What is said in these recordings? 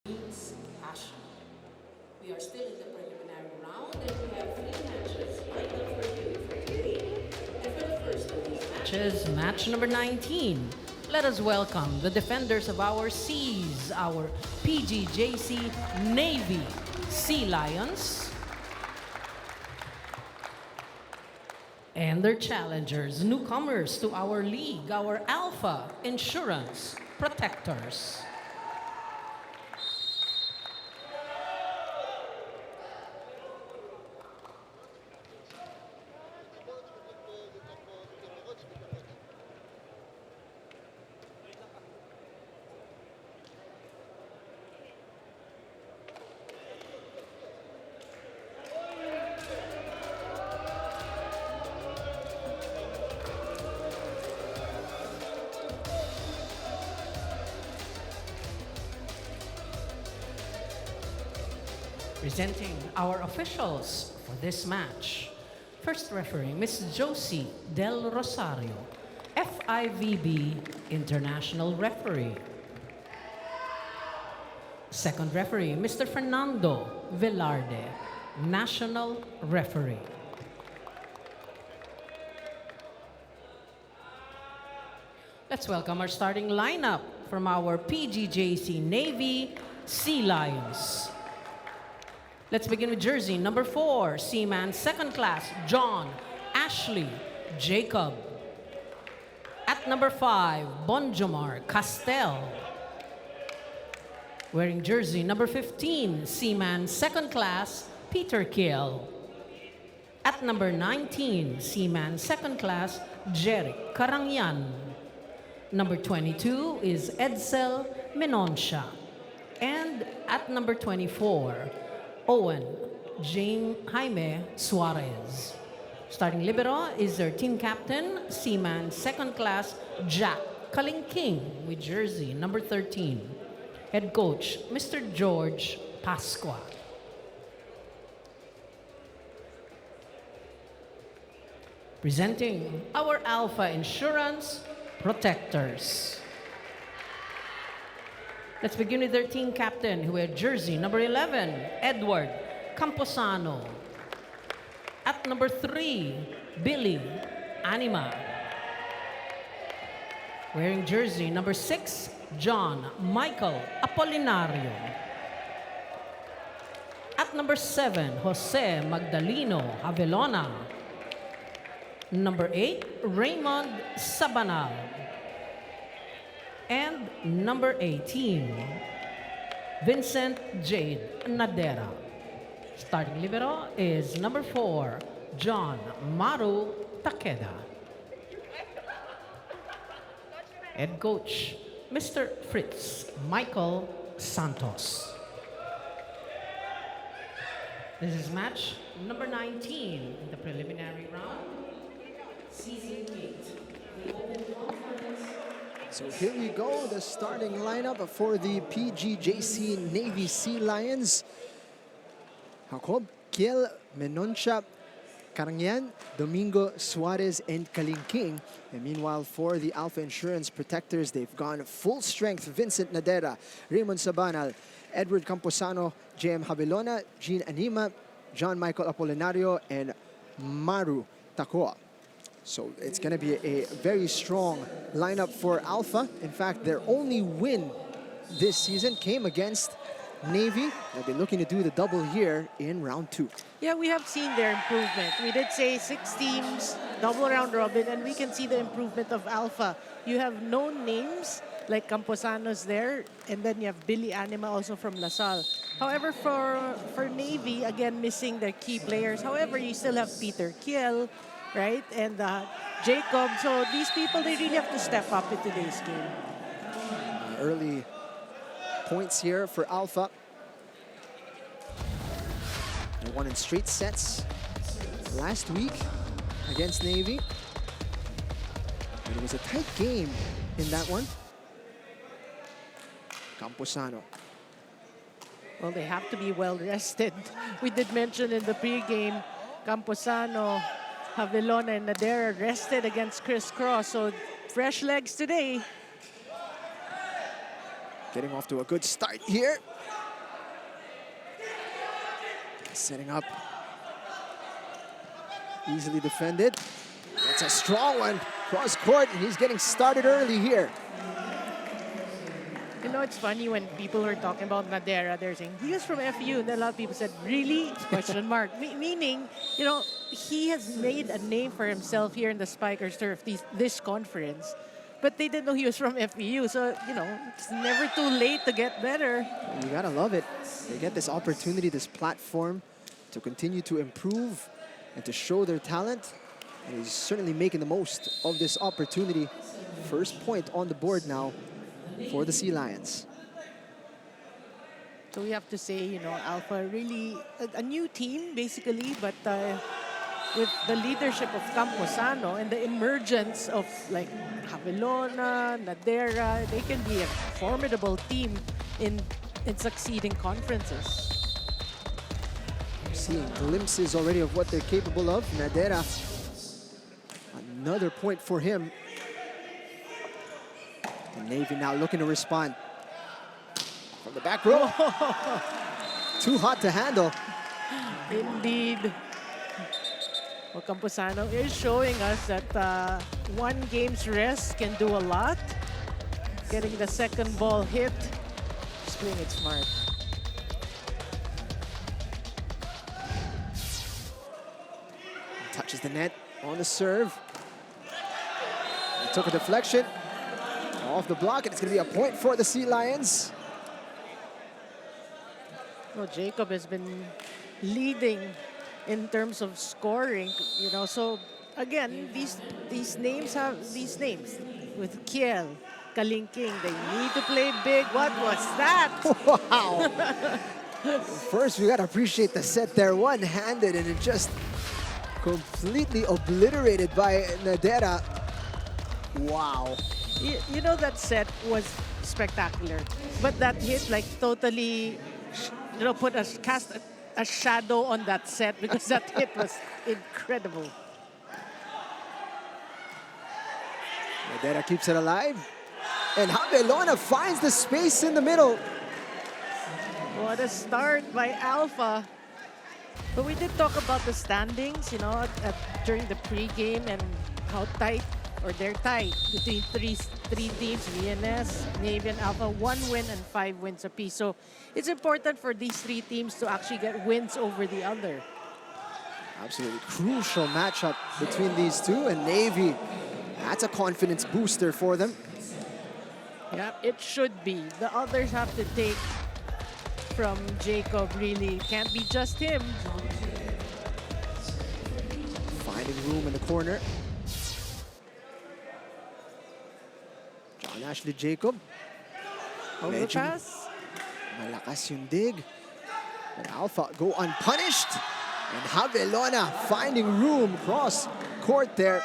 means passion. We are still in the preliminary round and we have three matches lined up for you for today. And for the first of these matches, match number 19. Let us welcome the defenders of our seas, our PGJC Navy Sealions, and their challengers, newcomers to our league, our Alpha Insurance Protectors. Presenting our officials for this match. First referee, Ms. Josie Del Rosario, FIVB International Referee. Second referee, Mr. Fernando Velarde, National Referee. Let's welcome our starting lineup from our PGJC Navy Sealions. Let's begin with jersey number 4, Seaman Second Class, John Ashley Jacob. At number 5, Bonjomar Castel. Wearing jersey number 15, Seaman Second Class, Peter Kiel. At number 19, Seaman Second Class, Jerry Karangyan. Number 22 is Edsel Menonsha. And at number 24, Owen Jaime Suarez. Starting libero is their team captain, Seaman Second Class Jack Kalingking with jersey number 13. Head coach, Mr. George Pasqua. Presenting our Alpha Insurance Protectors. Let's begin with their team captain, who had jersey number 11, Edward Camposano. At number 3, Billy Anima. Wearing jersey number 6, John Michael Apolinario. At number 7, Jose Magdaleno Avelona. Number 8, Raymond Sabanal. And number 18, Vincent Jade Nadera. Starting libero is number 4, John Maru Takeda. Head coach, Mr. Fritz Michael Santos. This is match number 19 in the preliminary round, season 8. The open conference. So here we go, the starting lineup for the PGJC Navy Sealions. Jacob, Kiel, Menoncha, Karangyan, Domingo, Suarez, and Kalingking. And meanwhile, for the Alpha Insurance Protectors, they've gone full strength. Vincent Nadera, Raymond Sabanal, Edward Camposano, JM Havilona, Jean Anima, John Michael Apolinario, and Maru Takoa. So it's going to be a very strong lineup for Alpha. In fact, their only win this season came against Navy. They'll be looking to do the double here in round 2. Yeah, we have seen their improvement. We did say 6 teams, double round robin, and we can see the improvement of Alpha. You have known names like Camposano's there, and then you have Billy Anima also from LaSalle. However, for Navy, again, missing their key players. However, you still have Peter Kiel, right? And Jacob. So these people, they really have to step up in today's game. Early points here for Alpha. They won in straight sets last week against Navy. And it was a tight game in that one. Camposano. Well, they have to be well rested. We did mention in the pregame, Camposano, Havilona, and Nadera rested against Chris Cross. So fresh legs today. Getting off to a good start here. Setting up. Easily defended. That's a strong one. Cross court, and he's getting started early here. You know, it's funny when people are talking about Nadera, they're saying, he was from FU. And a lot of people said, really? Question mark. Meaning, you know, he has made a name for himself here in the Spikers Turf, this conference. But they didn't know he was from FEU. So, you know, it's never too late to get better. You gotta love it. They get this opportunity, this platform to continue to improve and to show their talent. And he's certainly making the most of this opportunity. First point on the board now for the Sea Lions. So we have to say, you know, Alpha really a new team, basically, but with the leadership of Camposano and the emergence of like Javelona, Nadera, they can be a formidable team in succeeding conferences. We're seeing glimpses already of what they're capable of. Nadera, another point for him. The Navy now looking to respond. From the back row. Too hot to handle. Indeed. Well, Camposano is showing us that one game's rest can do a lot. Getting the second ball hit, just playing it smart. Touches the net on the serve. He took a deflection off the block, and it's going to be a point for the Sea Lions. Well, Jacob has been leading in terms of scoring, you know. So again, these names with Kiel, Kalingking. They need to play big. What was that? Wow! First, we got to appreciate the set there, one-handed, and it just completely obliterated by Nadera. Wow! You know, that set was spectacular, but that hit like totally, you know, cast a shadow on that set because that hit was incredible. Nadera keeps it alive, and Javelona finds the space in the middle. What a start by Alpha. But we did talk about the standings, you know, during the pre-game and how tight, or they're tight, between three teams, VNS, Navy, and Alpha, 1 win and 5 wins apiece. So it's important for these 3 teams to actually get wins over the other. Absolutely crucial matchup between these two, and Navy, that's a confidence booster for them. Yeah, it should be. The others have to take from Jacob, really. Can't be just him. Finding room in the corner. John Ashley Jacob. Overpass. Malakas yung dig. But Alpha go unpunished. And Javelona finding room cross court there.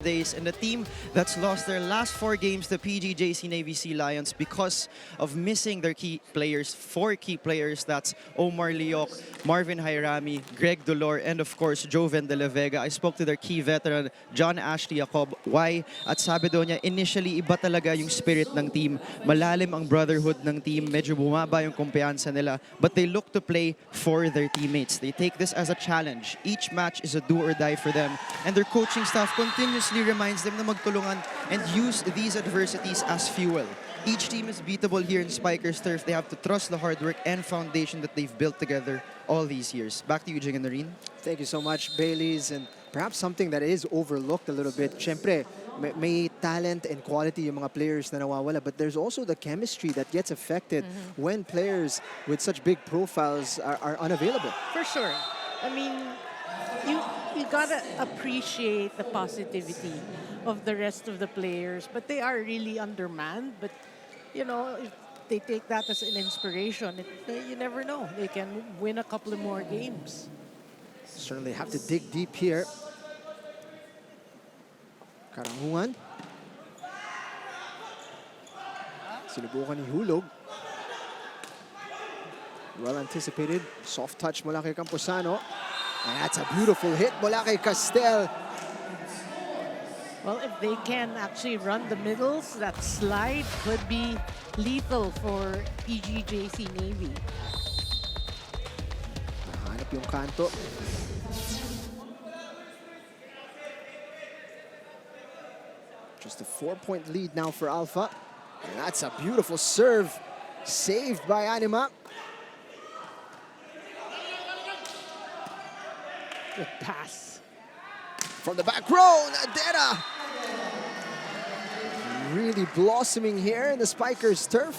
Days, and the team that's lost their last 4 games, the PGJC Navy Sealions, because of missing their key players, 4 key players. That's Omar Leoc, Marvin Jairami, Greg Dolor, and of course Joven de la Vega. I spoke to their key veteran John Ashley Jacob. Why? At sabi daw niya, initially iba talaga yung spirit ng team, malalim ang brotherhood ng team, medyo bumaba yung kumpiyansa nila, but they look to play for their teammates. They take this as a challenge. Each match is a do or die for them, and their coaching staff continuously reminds them na magtulungan and use these adversities as fuel. Each team is beatable here in Spikers Turf. They have to trust the hard work and foundation that they've built together all these years. Back to you, Jing and Noreen. Thank you so much, Baileys. And perhaps something that is overlooked a little bit. Siyempre, may talent and quality yung mga players na nawawala, but there's also the chemistry that gets affected when players with such big profiles are unavailable. For sure. I mean, you gotta appreciate the positivity of the rest of the players, but they are really undermanned. But you know, if they take that as an inspiration, you never know. They can win a couple of more games. Certainly have to dig deep here. Karangungan. Sinubukan ni Hulog. Well anticipated. Soft touch mula kay Camposano. And that's a beautiful hit mula kay Castel. Well, if they can actually run the middles, that slide could be lethal for PGJC Navy. Nahanap yung kanto. Just a 4-point lead now for Alpha. And that's a beautiful serve. Saved by Anima. Good pass. From the back row, Nadera. Really blossoming here in the Spikers' turf.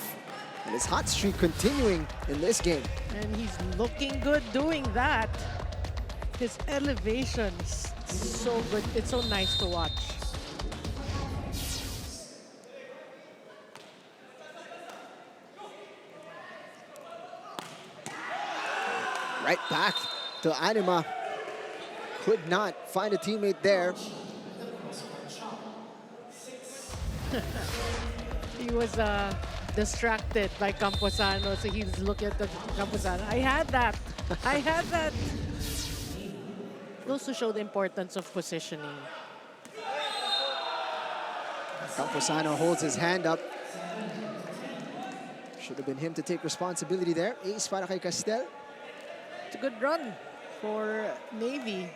And his hot streak continuing in this game. And he's looking good doing that. His elevation's so good. It's so nice to watch. Right back to Anima. Could not find a teammate there. He was distracted by Camposano, so he was looking at the Camposano. I had that. I had that. Goes to show the importance of positioning. Camposano holds his hand up. Should have been him to take responsibility there. Ace para kay Castel. It's a good run for Navy.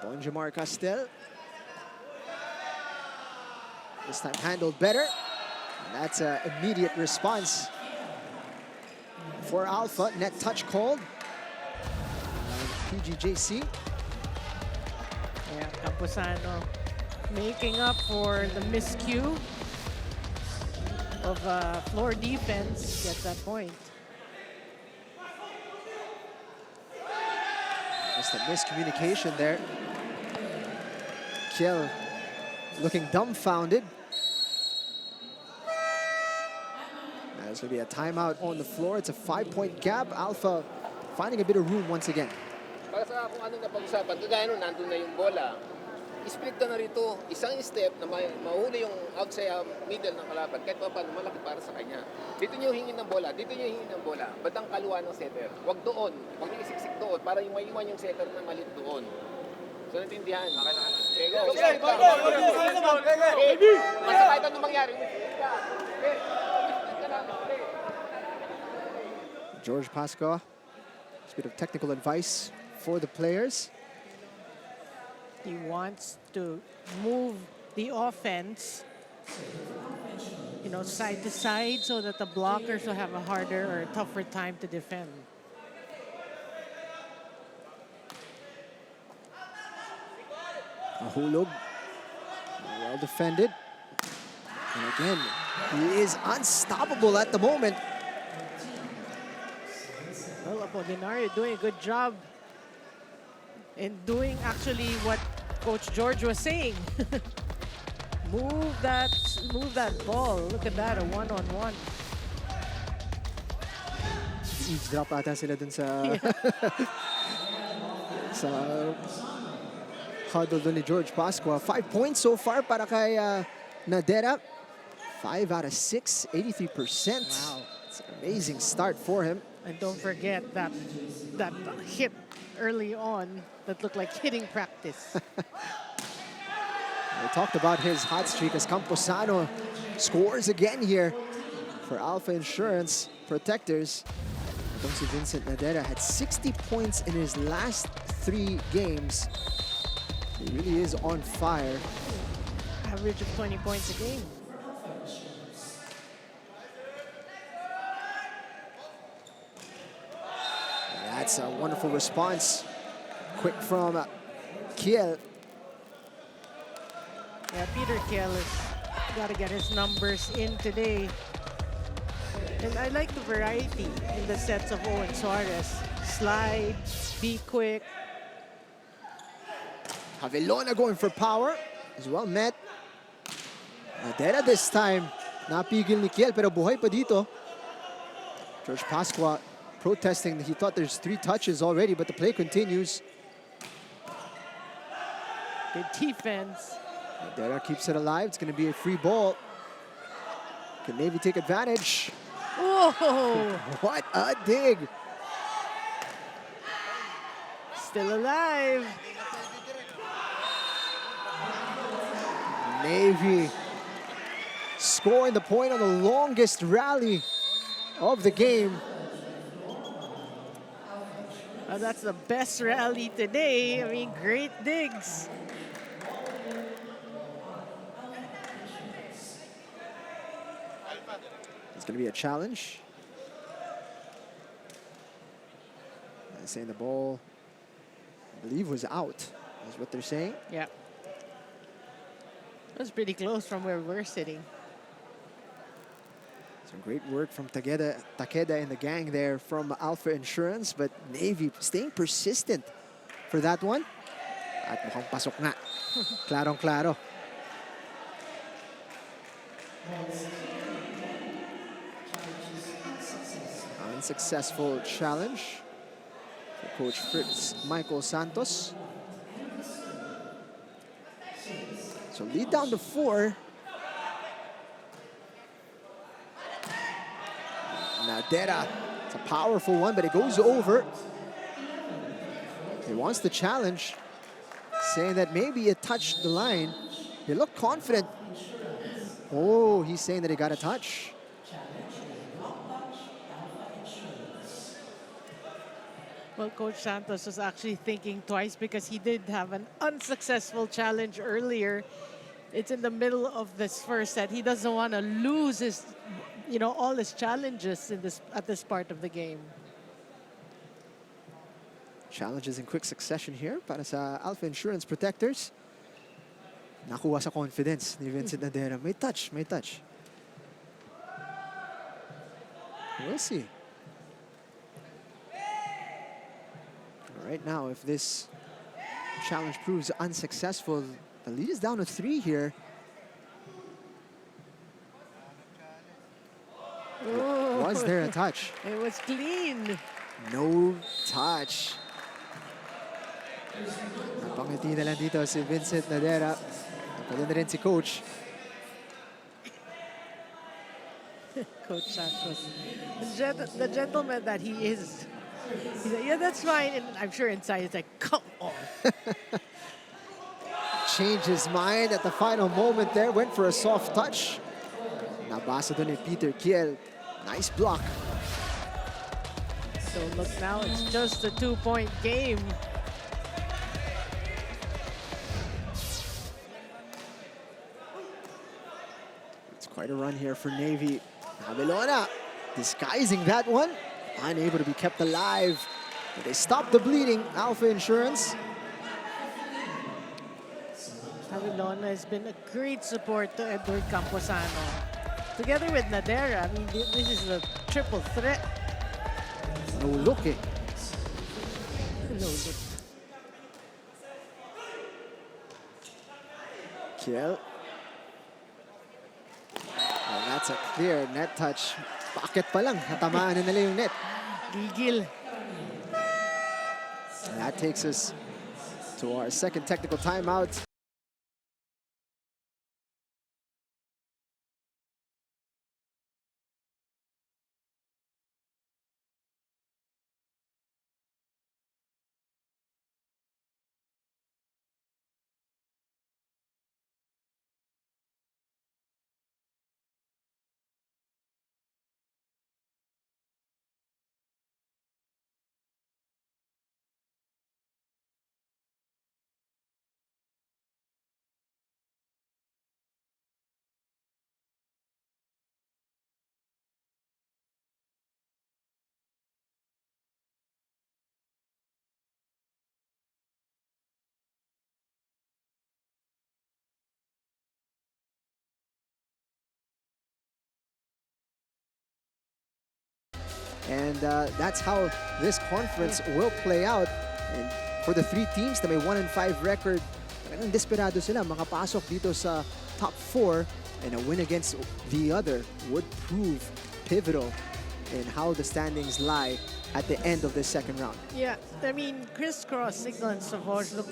Bonjamar Castel. This time handled better. And that's an immediate response for Alpha. Net touch called. PGJC. Yeah, Camposano making up for the miscue of floor defense. Gets that point. Just a miscommunication there. Kiel looking dumbfounded. There's going to be a timeout on the floor. It's a 5-point gap. Alpha finding a bit of room once again. Para sa kung anong napag-usapan, kagaya nun, nandun na yung bola. Split ka na rito, isang step na mahuli yung outside middle ng kalaban, kahit pa paano malaki para sa kanya. Dito niyo hingin ng bola, dito niyo hingin ng bola, batang kaluwa ng setter. Huwag doon, huwag niyo isiksik doon, para yung maiwan yung setter na malit doon. So, natindihan. Okay, go. Basta kahit anong mangyari, George Pasco, a bit of technical advice for the players. He wants to move the offense, you know, side to side so that the blockers will have a harder or a tougher time to defend. Hulog, well defended. And again, he is unstoppable at the moment. Well, Apolinario doing a good job in doing actually what Coach George was saying. move that ball. Look at that, a one-on-one. Eavesdrop ata sila dun sa sa huddle dun ni George Pasqua. 5 points so far para kay Nadera. 5 out of 6, 83%. Wow. It's an amazing start for him. And don't forget that hit early on that looked like hitting practice. We talked about his hot streak as Camposano scores again here for Alpha Insurance Protectors. Si Vincent Nadera had 60 points in his last 3 games. He really is on fire. Average of 20 points a game. That's a wonderful response. Quick from Kiel. Yeah, Peter Kiel has got to get his numbers in today. And I like the variety in the sets of Owen Suarez. Slide, be quick. Javelona going for power. Is well met. Nadera this time. Napigil ni Kiel pero buhay pa dito. George Pasqua protesting. He thought there's 3 touches already, but the play continues. Good defense. Nadera keeps it alive. It's going to be a free ball. Can Navy take advantage? Whoa! What a dig! Still alive. Navy scoring the point on the longest rally of the game. That's the best rally today. I mean, great digs. It's going to be a challenge. They're saying the ball, I believe, was out, is what they're saying. Yeah. It was pretty close from where we're sitting. Some great work from Takeda and the gang there from Alpha Insurance, but Navy staying persistent for that one. At mukhang pasok na. Klarong-klaro. Unsuccessful challenge for Coach Fritz Michael Santos. So lead down to 4. Nadera, it's a powerful one, but it goes over. He wants the challenge, saying that maybe it touched the line. He looked confident. Oh, he's saying that he got a touch. Well, Coach Santos was actually thinking twice because he did have an unsuccessful challenge earlier. It's in the middle of this first set. He doesn't want to lose his, all his challenges at this part of the game. Challenges in quick succession here para sa Alpha Insurance Protectors. Nakuha sa confidence ni Vincent Nadera. May touch, may touch. We'll see. Right now, if this challenge proves unsuccessful, the lead is down to 3 here. Oh, Was there a touch? it was clean. No touch. Napangiti na lang dito si Vincent Nadera. Napalun na rin si Coach. Coach Santos, the gentleman that he is. He's like, yeah, that's fine. And I'm sure inside he's like, come on. Changed his mind at the final moment there. Went for a soft touch. Nabasa doon ni Peter Kiel. Nice block. So look now, it's just a 2-point game. It's quite a run here for Navy. Javelona disguising that one. Unable to be kept alive. But they stopped the bleeding. Alpha Insurance. Javelona has been a great support to Edward Camposano. Together with Nadera, I mean, this is a triple threat. No look eh. No, look. Kiel. Oh, that's a clear net touch. Bakit pa lang, natamaan na nila yung net. Gigil. And that takes us to our second technical timeout. And that's how this conference will play out. And for the three teams na may 1-5 record, talagang desperado sila makapasok dito sa top 4, and a win against the other would prove pivotal in how the standings lie at the end of the second round. Yeah, I mean, Crisscross, Signal, and Sauvage look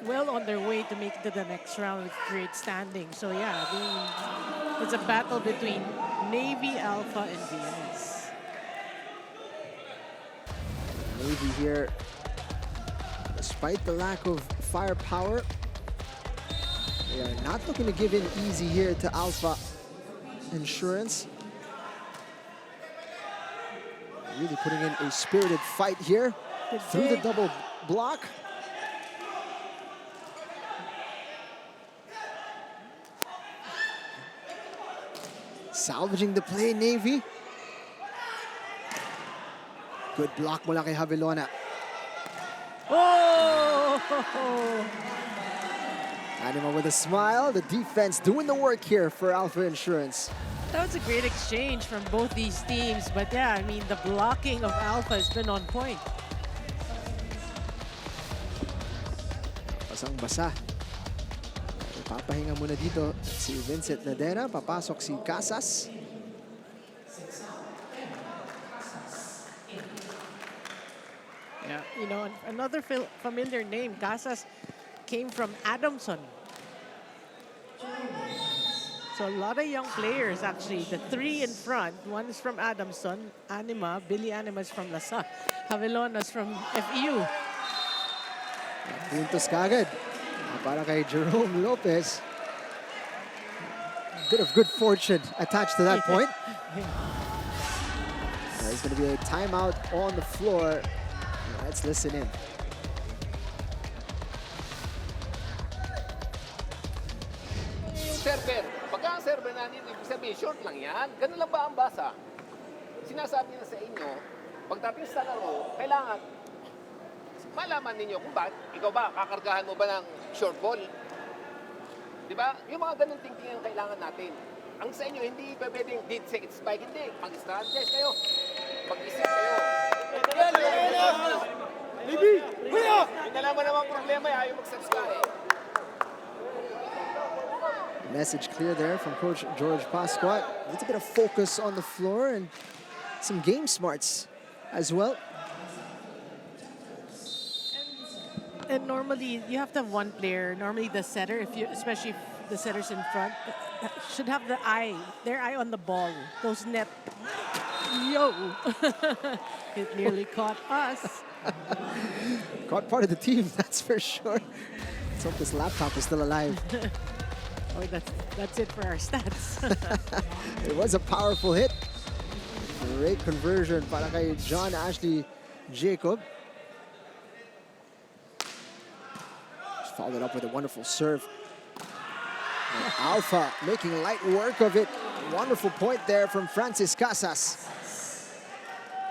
well on their way to make it to the next round with great standing. So yeah, I mean, it's a battle between Navy, Alpha, and VNS. Navy here, despite the lack of firepower, they are not looking to give in easy here to Alpha Insurance. Really putting in a spirited fight here through the double block. Salvaging the play, Navy. Good block mula kay Javelona. Oh! Anima with a smile. The defense doing the work here for Alpha Insurance. That was a great exchange from both these teams. But yeah, I mean, the blocking of Alpha has been on point. Basang-basa. Papahinga muna dito si Vincent Nadera. Papasok si Casas. Yeah, you know, another familiar name, Casas, came from Adamson. So a lot of young players, actually. The three in front, one is from Adamson, Anima, Billy Anima is from Lasa, Javelona's from FEU. Puntos kagad. Para kay Jerome Lopez. Bit of good fortune attached to that point. There's going to be a timeout on the floor. Let's listen in. Yung server, pagka ang server natin, ibig sabihin, short lang yan. Ganun lang ba ang basa? Sinasabi na sa inyo, pagdating sa laro, kailangan malaman ninyo kung bakit, ikaw ba, kakargahan mo ba ng short ball? Di ba? Yung mga ganun thinking ang kailangan natin. Ang sa inyo, hindi pa pwedeng dead set spike, hindi. Mag-strategize kayo. Mag-isip kayo. Libi! Kuya! Yung nalaman naman problema, ayaw mag-set spike. Message clear there from Coach George Pasquat. Needs a bit of focus on the floor and some game smarts as well. And normally, you have to have one player, normally the setter, especially if the setter's in front, should have their eye on the ball. Those net, yo! It nearly caught us. Caught part of the team, that's for sure. Let's hope this laptop is still alive. Oh, that's it for our stats. It was a powerful hit. Great conversion para kay John Ashley Jacob. Just followed up with a wonderful serve. And Alpha making light work of it. Wonderful point there from Francis Casas.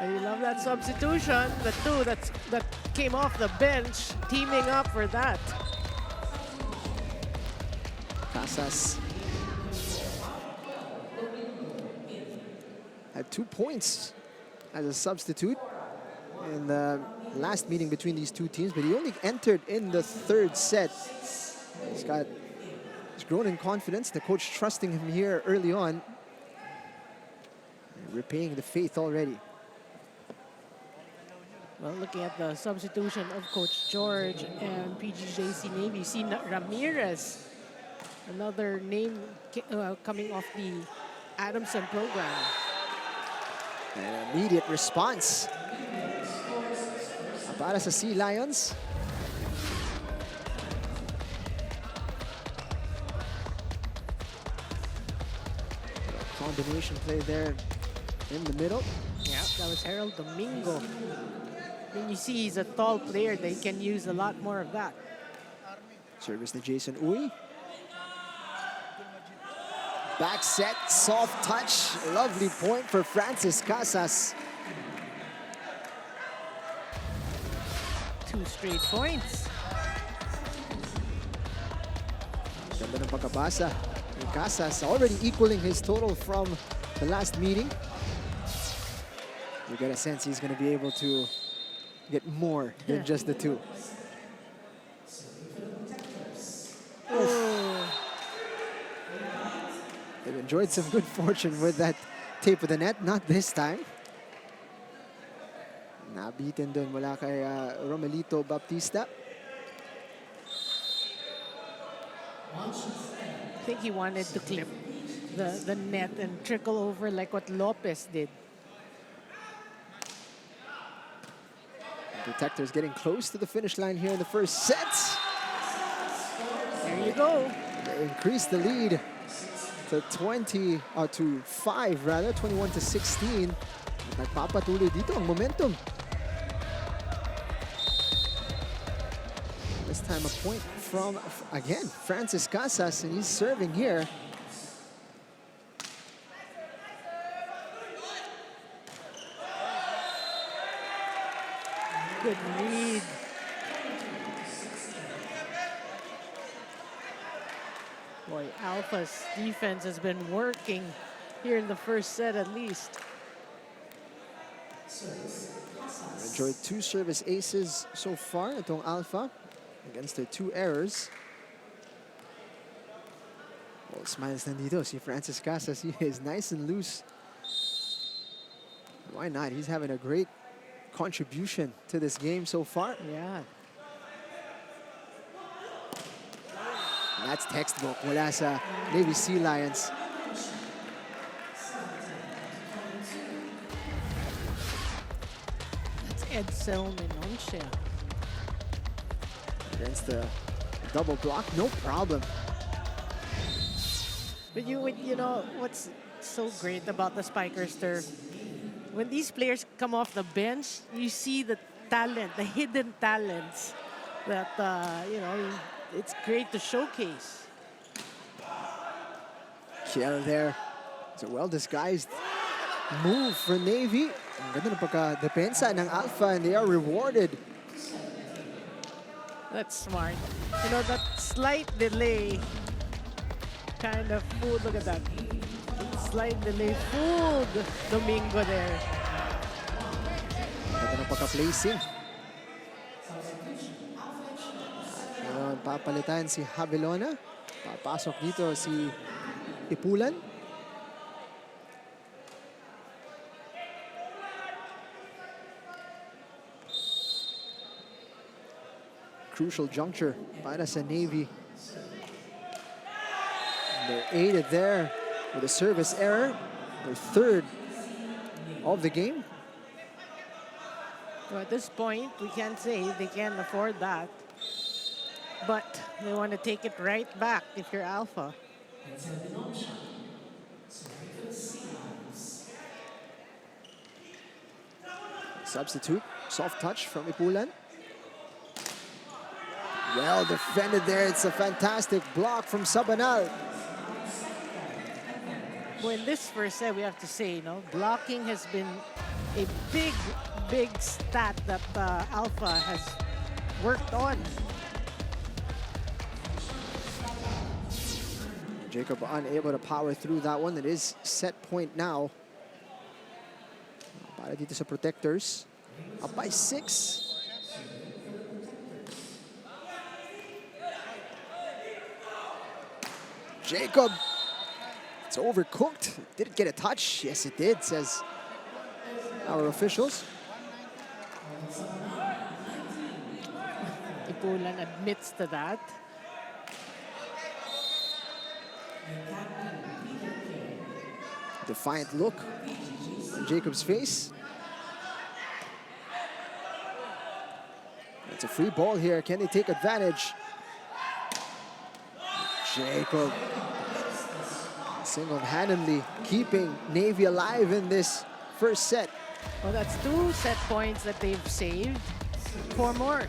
You love that substitution. The two that came off the bench, teaming up for that. Casas had 2 points as a substitute in the last meeting between these two teams, but he only entered in the third set. He's grown in confidence. The coach trusting him here early on, repaying the faith already. Well, looking at the substitution of Coach George and PGJC Navy, you see Ramirez, another name coming off the Adamson program. An immediate response para sa Sea Lions. Combination play there in the middle. Yeah, that was Harold Domingo. When you see he's a tall player, they can use a lot more of that. Service to Jason Uy. Back set, soft touch. Lovely point for Francis Casas. 2 straight points. Ganda ng pagkabasa ni Casas, already equaling his total from the last meeting. You get a sense he's going to be able to get more than just the two. Oh. They've enjoyed some good fortune with that tape of the net. Not this time. Nabitin dun mula kay Romelito Baptista. I think he wanted to clip the net and trickle over like what Lopez did. Protectors getting close to the finish line here in the first set. There you go. They increase the lead to 5 rather, 21 to 16. Nagpapatuloy dito ang momentum. This time a point from, again, Francis Casas, and he's serving here. Good read. Boy, Alpha's defense has been working here in the first set at least. Enjoyed 2 service aces so far itong Alpha against their 2 errors. Well, smiles nandito si Francis Casas. He is nice and loose. Why not? He's having a great contribution to this game so far. Yeah. And that's textbook mula sa Navy Sealions. That's Edsel Menoncia. Against the double block, no problem. But you know what's so great about the Spikers turf? When these players come off the bench, you see the talent, the hidden talents that you know, it's great to showcase. Kiel there. It's a well-disguised move for Navy. Ang ganda ng pagka-depensa ng Alpha, and they are rewarded. That's smart. You know, that slight delay kind of fooled, look at that. Slight delay fooled Domingo there. Ganda ng pagka-placing. Ngayon, papalitan si Havilona. Papasok dito si Ipulan. Crucial juncture para sa Navy. They're aided there with a service error, their 3rd of the game. So at this point, we can't say they can't afford that. But they want to take it right back if you're Alpha. Substitute, soft touch from Ipulan. Well defended there. It's a fantastic block from Sabanal. Well, in this first set, we have to say, you know, blocking has been a big stat that Alpha has worked on. Jacob unable to power through that one. It is set point now. Para dito sa Protectors. Up by 6. Jacob. It's overcooked. Did it get a touch? Yes, it did, says our officials. Ipulan admits to that. Defiant look on Jacob's face. It's a free ball here. Can they take advantage? Jacob single-handedly keeping Navy alive in this first set. Well, that's 2 set points that they've saved. 4 more.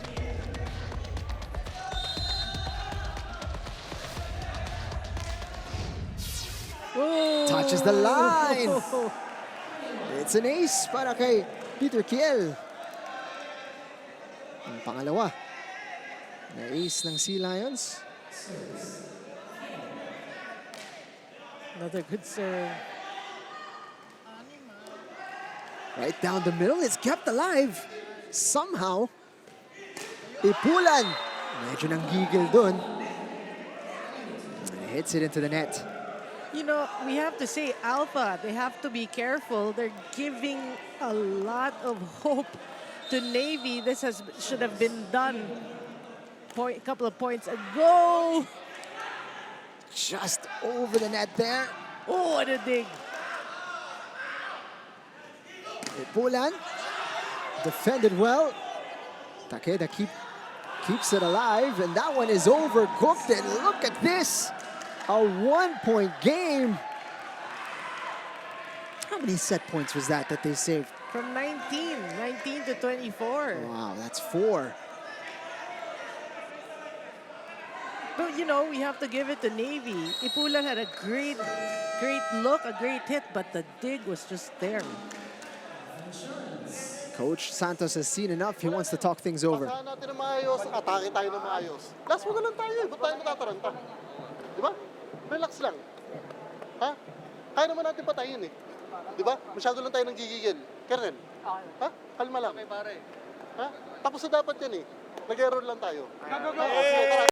Whoa. Touches the line. It's an ace para kay Peter Kiel. Ang pangalawa na ace ng Sealions. Another good serve. Right down the middle. It's kept alive. Somehow. Ipulan. Medyo nanggigil dun. And hits it into the net. You know, we have to say Alpha, they have to be careful. They're giving a lot of hope to Navy. This should have been done a couple of points ago. Just over the net there. Oh, what a dig. Ipulan. Defended well. Takeda keeps it alive. And that one is overcooked. And look at this. A 1-point game. How many set points was that they saved? From 19 to 24. Wow, that's 4. But you know, we have to give it to Navy. Ipulan had a great look, a great hit, but the dig was just there. Coach Santos has seen enough. He wants to talk things over. Pasahan natin ng maayos, atake tayo ng maayos. Last mo na lang tayo, ba't tayo natataranta? Di ba? Relax lang. Ha? Kaya naman natin patayin eh. Di ba? Masyado lang tayo nang gigigil. Kernel, ha? Kalma lang. Ha? Tapos na dapat yan eh. Nag-error lang tayo. Sige, tara.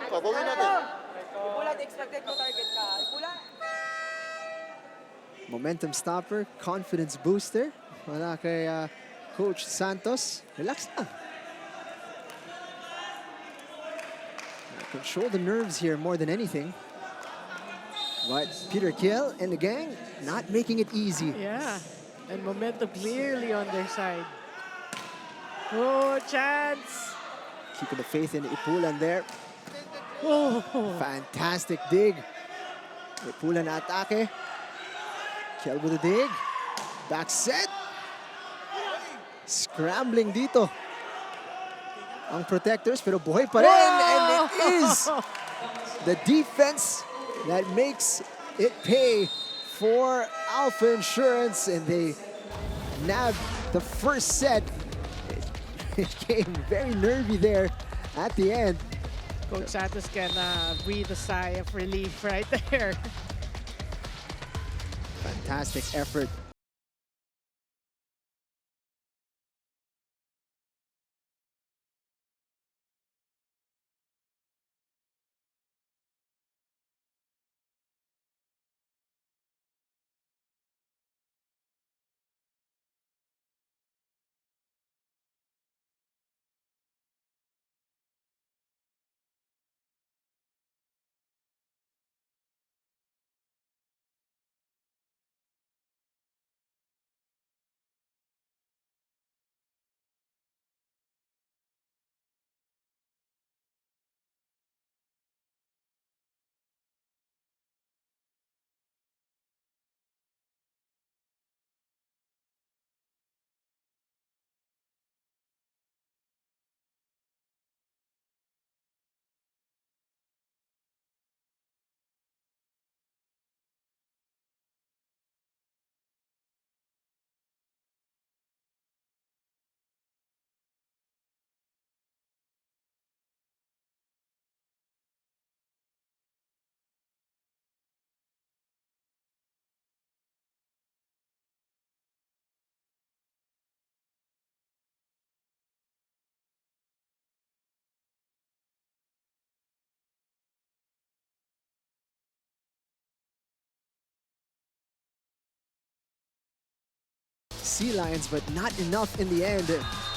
Bawin natin. Ipulan, expected mo target ka. Ipulan. Momentum stopper, confidence booster. Wala kay Coach Santos. Relax lang. Control the nerves here more than anything. But Peter Kiel and the gang not making it easy. Yeah, and momentum clearly on their side. Oh, chance. Keeping the faith in Ipulan there. Oh, Fantastic dig. Ipulan na atake. Kiel with a dig. Back set. Scrambling dito ang protectors, pero buhay pa rin. And it is the defense that makes it pay for Alpha Insurance, and they nabbed the first set. It came very nervy there at the end. Coach Santos can breathe a sigh of relief right there. Fantastic effort. Sealions, but not enough in the end.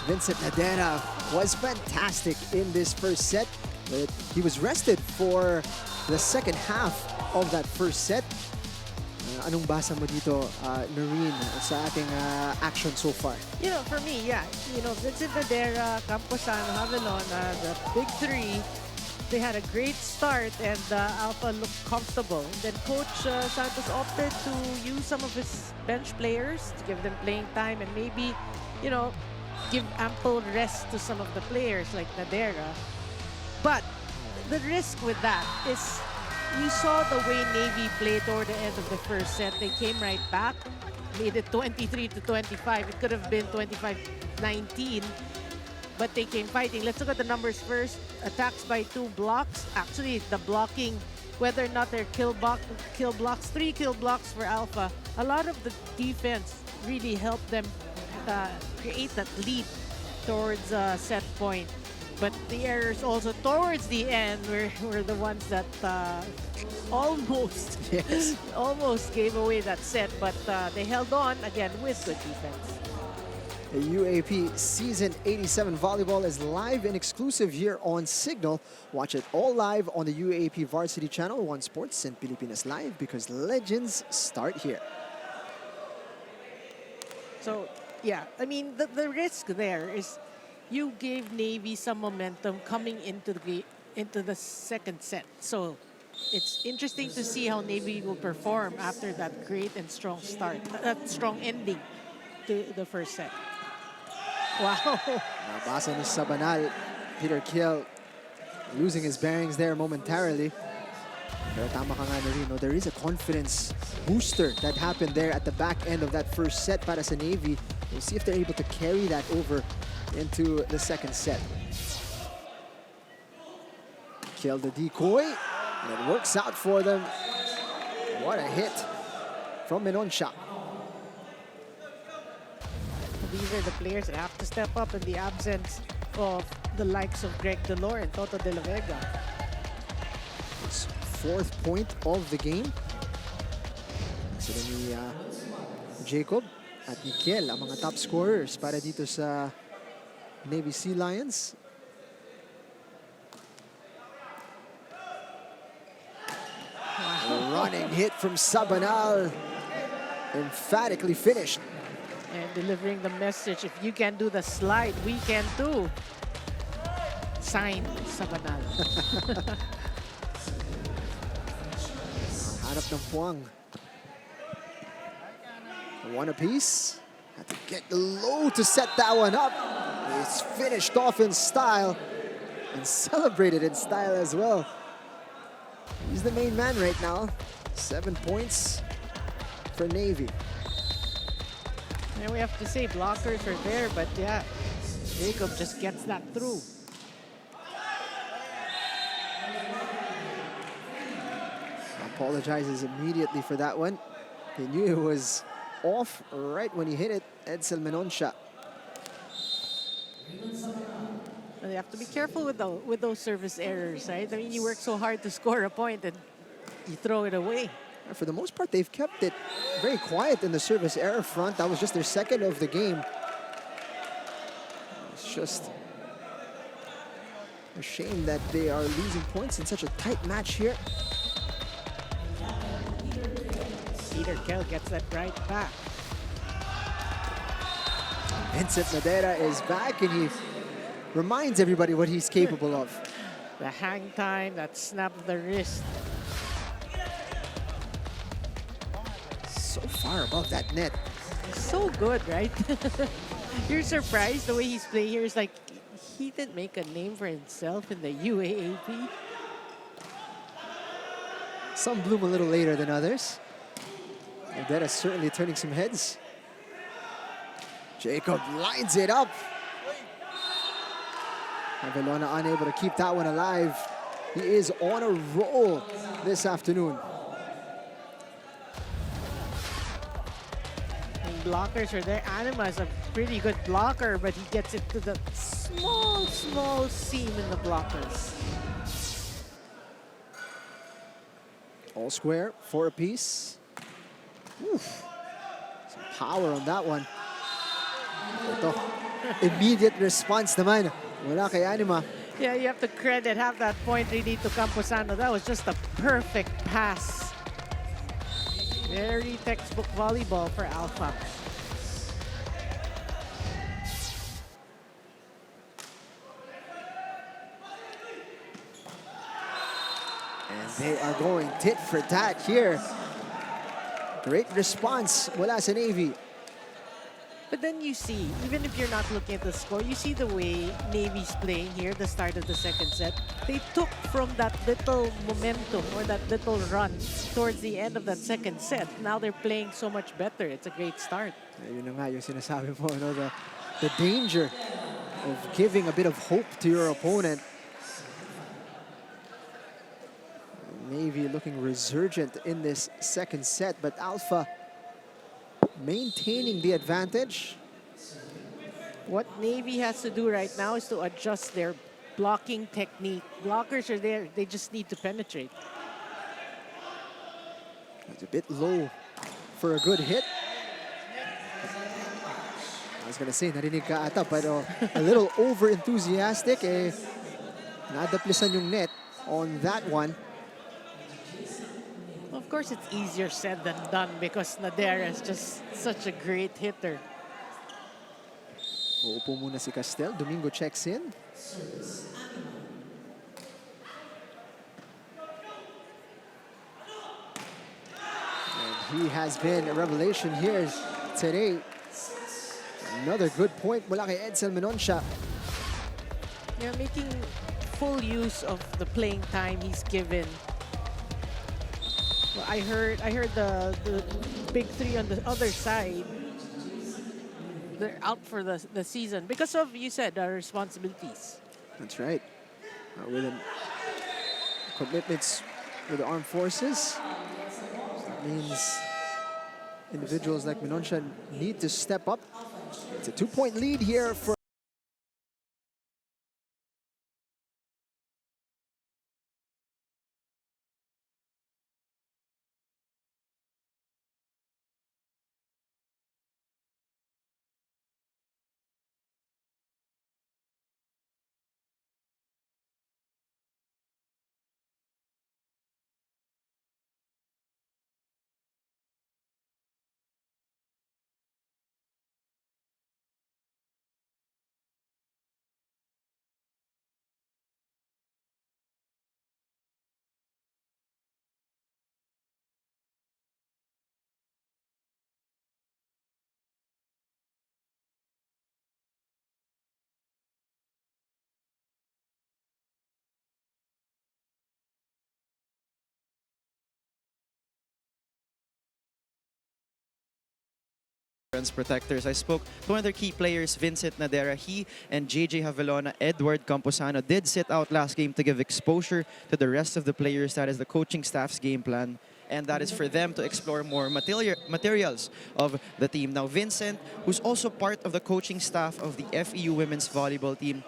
Vincent Nadera was fantastic in this first set, but he was rested for the second half of that first set. Anong basa mo dito, Noreen, sa ating action so far? You know, for me, yeah, you know, Vincent Nadera, Camposano, Havilon, the big three, they had a great start and Alpha looked comfortable. And then Coach Santos opted to use some of his bench players to give them playing time and maybe, you know, give ample rest to some of the players like Nadera. But the risk with that is you saw the way Navy played toward the end of the first set. They came right back, made it 23-25. It could have been 25-19. But they came fighting. Let's look at the numbers first. Attacks by 2 blocks. Actually, the blocking, whether or not they're kill blocks, 3 kill blocks for Alpha. A lot of the defense really helped them create that lead towards set point. But the errors also towards the end were the ones that almost Yes. almost gave away that set, but they held on again with good defense. The UAP Season 87 Volleyball is live and exclusive here on Signal. Watch it all live on the UAP Varsity Channel, One Sports and Pilipinas Live, because legends start here. So, yeah, I mean, the risk there is you gave Navy some momentum coming into the second set. So it's interesting to see how Navy will perform after that great and strong start, that strong ending to the first set. Wow. Nabasa ni Sabanal, Peter Kiel losing his bearings there momentarily. Pero tama ka nga na rin, no? There is a confidence booster that happened there at the back end of that first set para sa Navy. We'll see if they're able to carry that over into the second set. Kiel the decoy, and it works out for them. What a hit from Menoncha. These are the players that have to step up in the absence of the likes of Greg Delor and Toto De La Vega. It's fourth point of the game. Sila ni Jacob at ni Kiel ang mga top scorers para dito sa Navy Sealions. A running hit from Sabanal. Emphatically finished. And delivering the message, if you can do the slide, we can too. Sign Sabanal. Hanap ng puwang. One apiece. Had to get low to set that one up. It's finished off in style and celebrated in style as well. He's the main man right now. 7 points for Navy. And we have to say blockers are there, but yeah, Jacob just gets that through. Apologizes immediately for that one. He knew it was off right when he hit it. Edsel Menoncha. And you have to be careful with those service errors, right? I mean, you work so hard to score a point and you throw it away. For the most part, they've kept it very quiet in the service error front. That was just their second of the game. It's just a shame that they are losing points in such a tight match here. Peter Kell gets that right back. Vincent Madera is back, and he reminds everybody what he's capable of. The hang time, that snap of the wrist. So far above that net. So good, right? You're surprised the way he's playing here. It's like he didn't make a name for himself in the UAAP. Some bloom a little later than others. Madera certainly turning some heads. Jacob lines it up. Avelona unable to keep that one alive. He is on a roll this afternoon. And blockers are there. Anima is a pretty good blocker, but he gets it to the small seam in the blockers. All square, 4 apiece. Oof. Some power on that one. Ito, immediate response naman. Wala kay Anima. Yeah, you have to credit half that point really to Camposano. That was just a perfect pass. Very textbook volleyball for Alpha. And they are going tit for tat here. Great response wala sa Navy. But then you see, even if you're not looking at the score, you see the way Navy's playing here, the start of the second set. They took from that little momentum or that little run towards the end of that second set. Now they're playing so much better. It's a great start. Yun na nga yung sinasabi mo, no? The danger of giving a bit of hope to your opponent. Navy looking resurgent in this second set, but Alpha maintaining the advantage. What Navy has to do right now is to adjust their blocking technique. Blockers are there, they just need to penetrate. It's a bit low for a good hit. I was gonna say, narinig ka ata, but a little over-enthusiastic. Nadaplisan yung net on that one. Of course, it's easier said than done because Nadera is just such a great hitter. Uupo muna si Castel. Domingo checks in. And he has been a revelation here today. Another good point mula kay Edsel Menoncia. Yeah, making full use of the playing time he's given. Well, I heard the big three on the other side. They're out for the season because of, you said, our responsibilities. That's right. With commitments with the armed forces. That means individuals like Menoncia need to step up. It's a 2-point lead here for Protectors. I spoke to one of their key players, Vincent Nadera. He and JJ Havelona, Edward Camposano did sit out last game to give exposure to the rest of the players. That is the coaching staff's game plan. And that is for them to explore more materials of the team. Now, Vincent, who's also part of the coaching staff of the FEU women's volleyball team,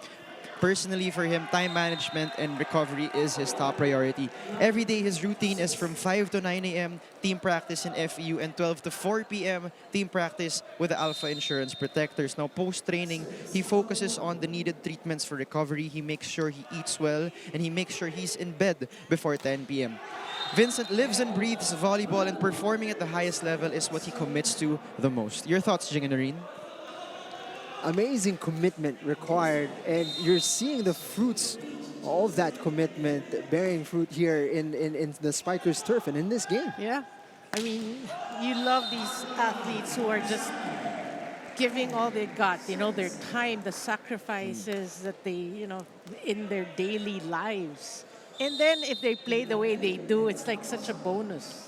personally, for him, time management and recovery is his top priority. Every day, his routine is from 5 to 9 a.m. team practice in FEU and 12 to 4 p.m. team practice with the Alpha Insurance Protectors. Now, post-training, he focuses on the needed treatments for recovery. He makes sure he eats well, and he makes sure he's in bed before 10 p.m. Vincent lives and breathes volleyball, and performing at the highest level is what he commits to the most. Your thoughts, Jing and Noreen? amazing commitment required, and you're seeing the fruits of that commitment bearing fruit here in the Spikers turf and in this game. Yeah, I mean, you love these athletes who are just giving all they got, you know, their time, the sacrifices that they, you know, in their daily lives. And then if they play the way they do, it's like such a bonus.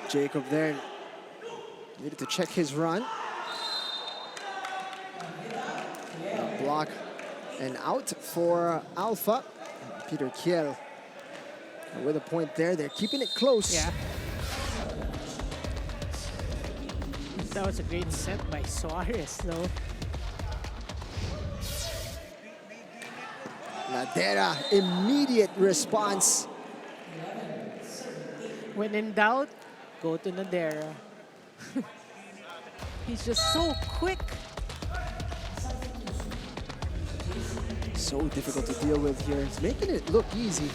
Jacob there needed to check his run. Block and out for Alpha. Peter Kiel with a point there. They're keeping it close. Yeah. That was a great set by Suarez, though. Nadera, immediate response. When in doubt, go to Nadera. He's just so quick. So difficult to deal with here. It's making it look easy.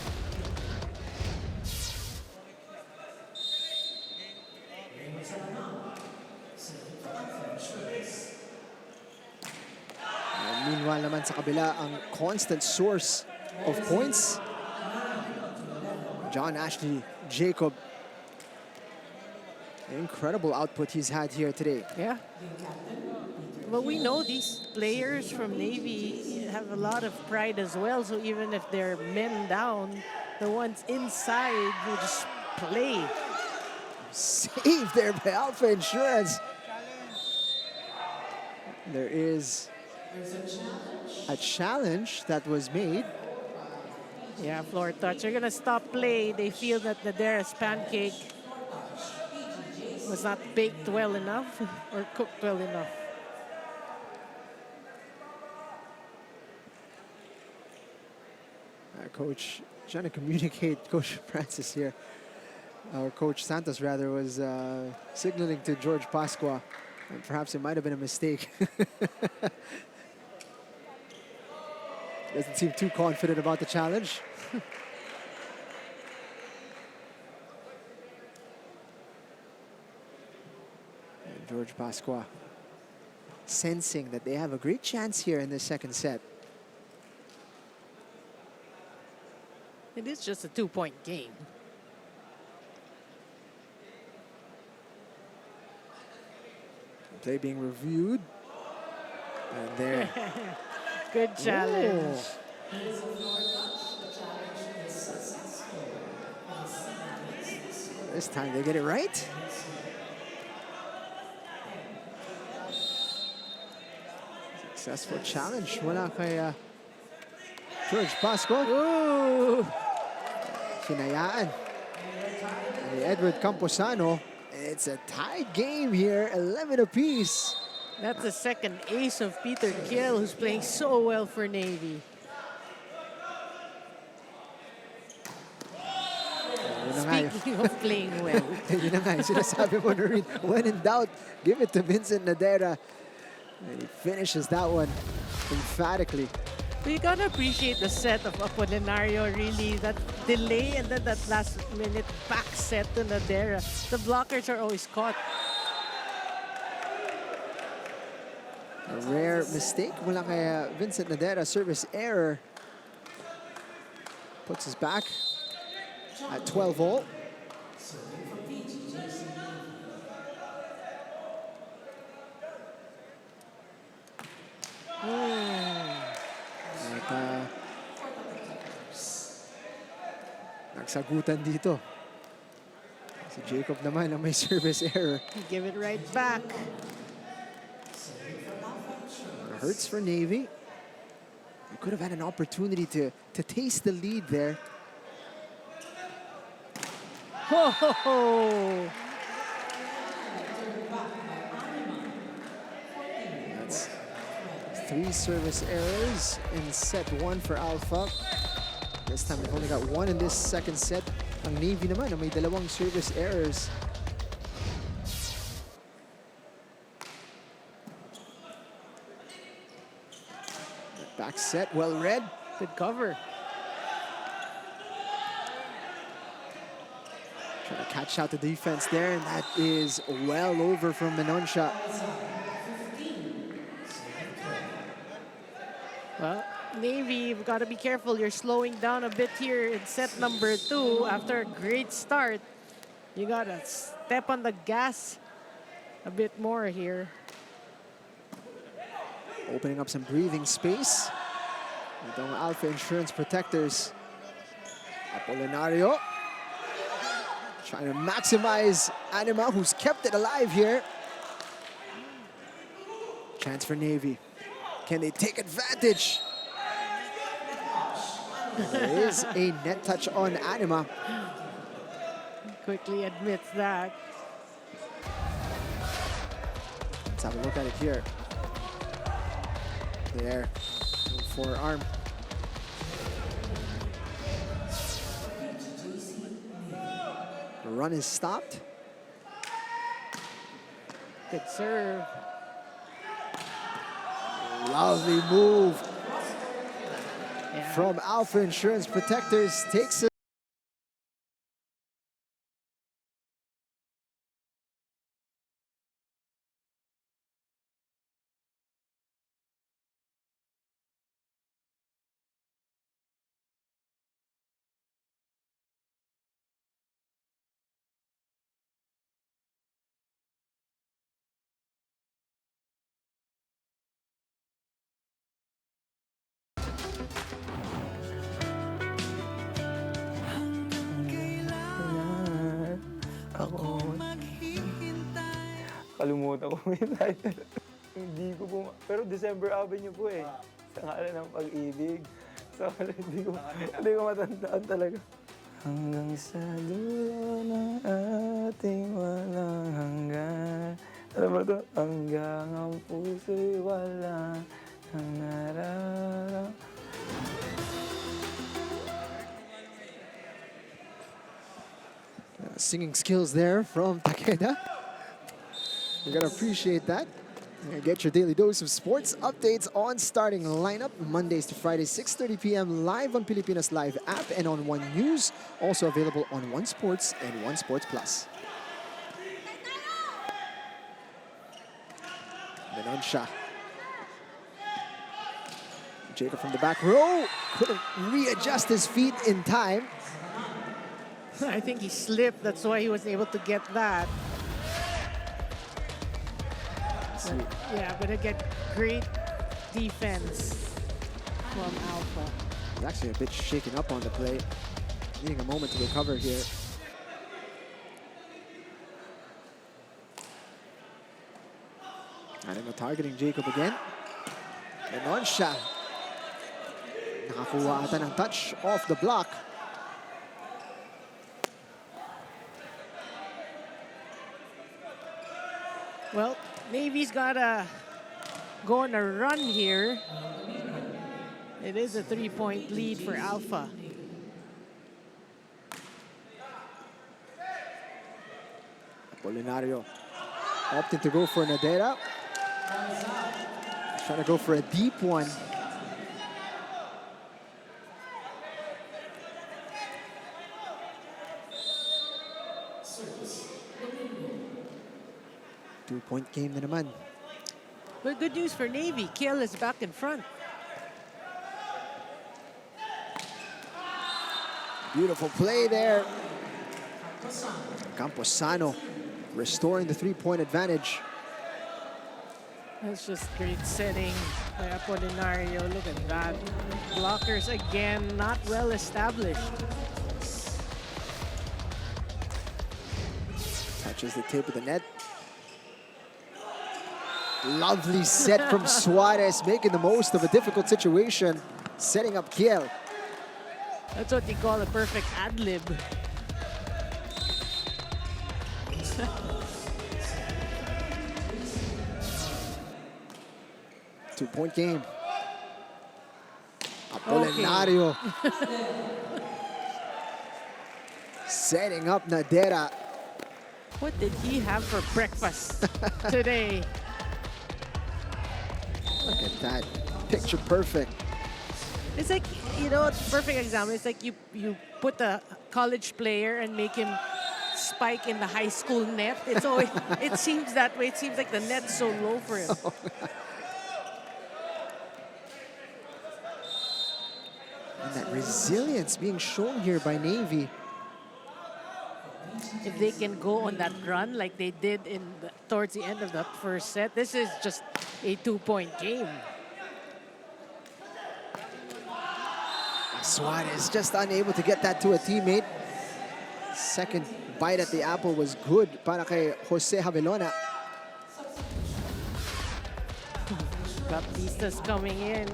And meanwhile naman sa kabila, ang constant source of points, John Ashley Jacob. Incredible output he's had here today. Yeah. But we know these players from Navy have a lot of pride as well. So even if they're men down, the ones inside will just play. Saved there by Alpha Insurance. There is a challenge that was made. Yeah, floor touch. They're gonna stop play. They feel that Nadera's pancake was not baked well enough or cooked well enough. Coach trying to communicate, Coach Francis here, or Coach Santos rather, was signaling to George Pascua. And perhaps it might have been a mistake. Doesn't seem too confident about the challenge. And George Pascua sensing that they have a great chance here in the second set. It is just a 2-point game. Play being reviewed. And there. Good challenge. This time they get it right. Successful challenge mula kay George Pascua. Ooh. Hinayaan ni Edward Camposano. It's a tied game here, 11 apiece. That's the second ace of Peter Kiel, who's playing so well for Navy. Speaking of playing well. Yun na nga, yung sinasabi mo, Noreen, when in doubt, give it to Vincent Nadera. And he finishes that one emphatically. So you gotta appreciate the set of Apolinario, really. That delay and then that last minute back set to Nadera. The blockers are always caught. A rare mistake mula kay Vincent Nadera, service error. Puts us back at 12-all. At nagsagutan dito. Si Jacob naman ang may service error. Give it right back. Hurts for Navy. We could have had an opportunity to taste the lead there. Ho, ho, ho. That's 3 service errors in set 1 for Alpha. This time they've only got 1 in this second set. Ang Navy naman may 2 service errors. Back set, well read. Good cover. Trying to catch out the defense there, and that is well over from Menoncia. Well, Navy, you've got to be careful. You're slowing down a bit here in set number 2 after a great start. You got to step on the gas a bit more here. Opening up some breathing space. Itong Alpha Insurance Protectors. Apolinario. Trying to maximize Anima, who's kept it alive here. Chance for Navy. Can they take advantage? There is a net touch on Anima. Quickly admits that. Let's have a look at it here. There, forearm. The run is stopped. Good serve. Lovely move Yeah. from Alpha Insurance Protectors. Takes it. Kalimutan ko yung title. Hindi ko po, pero December Avenue po eh. Sa ngalan ng pag-ibig. Sorry, hindi ko matandaan talaga. Hanggang sa dulo ng ating walang hanggan. Alam mo to? Hanggang ang puso'y wala nang nararam. Singing skills there from Takeda. You gotta appreciate that. And get your daily dose of sports updates on starting lineup Mondays to Fridays, 6:30 p.m. live on Pilipinas Live app and on One News. Also available on One Sports and One Sports Plus. Menonsha. Jacob from the back row couldn't readjust his feet in time. I think he slipped. That's why he wasn't able to get that. Yeah, but again, great defense from Alpha. He's actually a bit shaken up on the play. Needing a moment to recover here. And targeting Jacob again. Menonsha. Nakakuha ata ng touch off the block. Well, Navy's gotta go on a run here. It is a 3-point lead for Alpha. Apolinario opting to go for Nadera. Trying to go for a deep one. Two-point game na naman. But good news for Navy. Kiel is back in front. Beautiful play there. Camposano restoring the three-point advantage. That's just great setting by Apolinario. Look at that. Blockers again, not well established. Touches the tip of the net. Lovely set from Suarez, making the most of a difficult situation, setting up Kiel. That's what they call a perfect ad-lib. Two-point game. Apolinario. Setting up Nadera. What did he have for breakfast today? Look at that. Picture perfect. It's like, you know, it's a perfect example. It's like you put a college player and make him spike in the high school net. It's always, it seems that way. It seems like the net's so low for him. And that resilience being shown here by Navy. If they can go on that run like they did towards the end of the first set, this is just a 2-point game. Suarez just unable to get that to a teammate. Second bite at the apple was good para kay Jose Javelona. Baptista's coming in.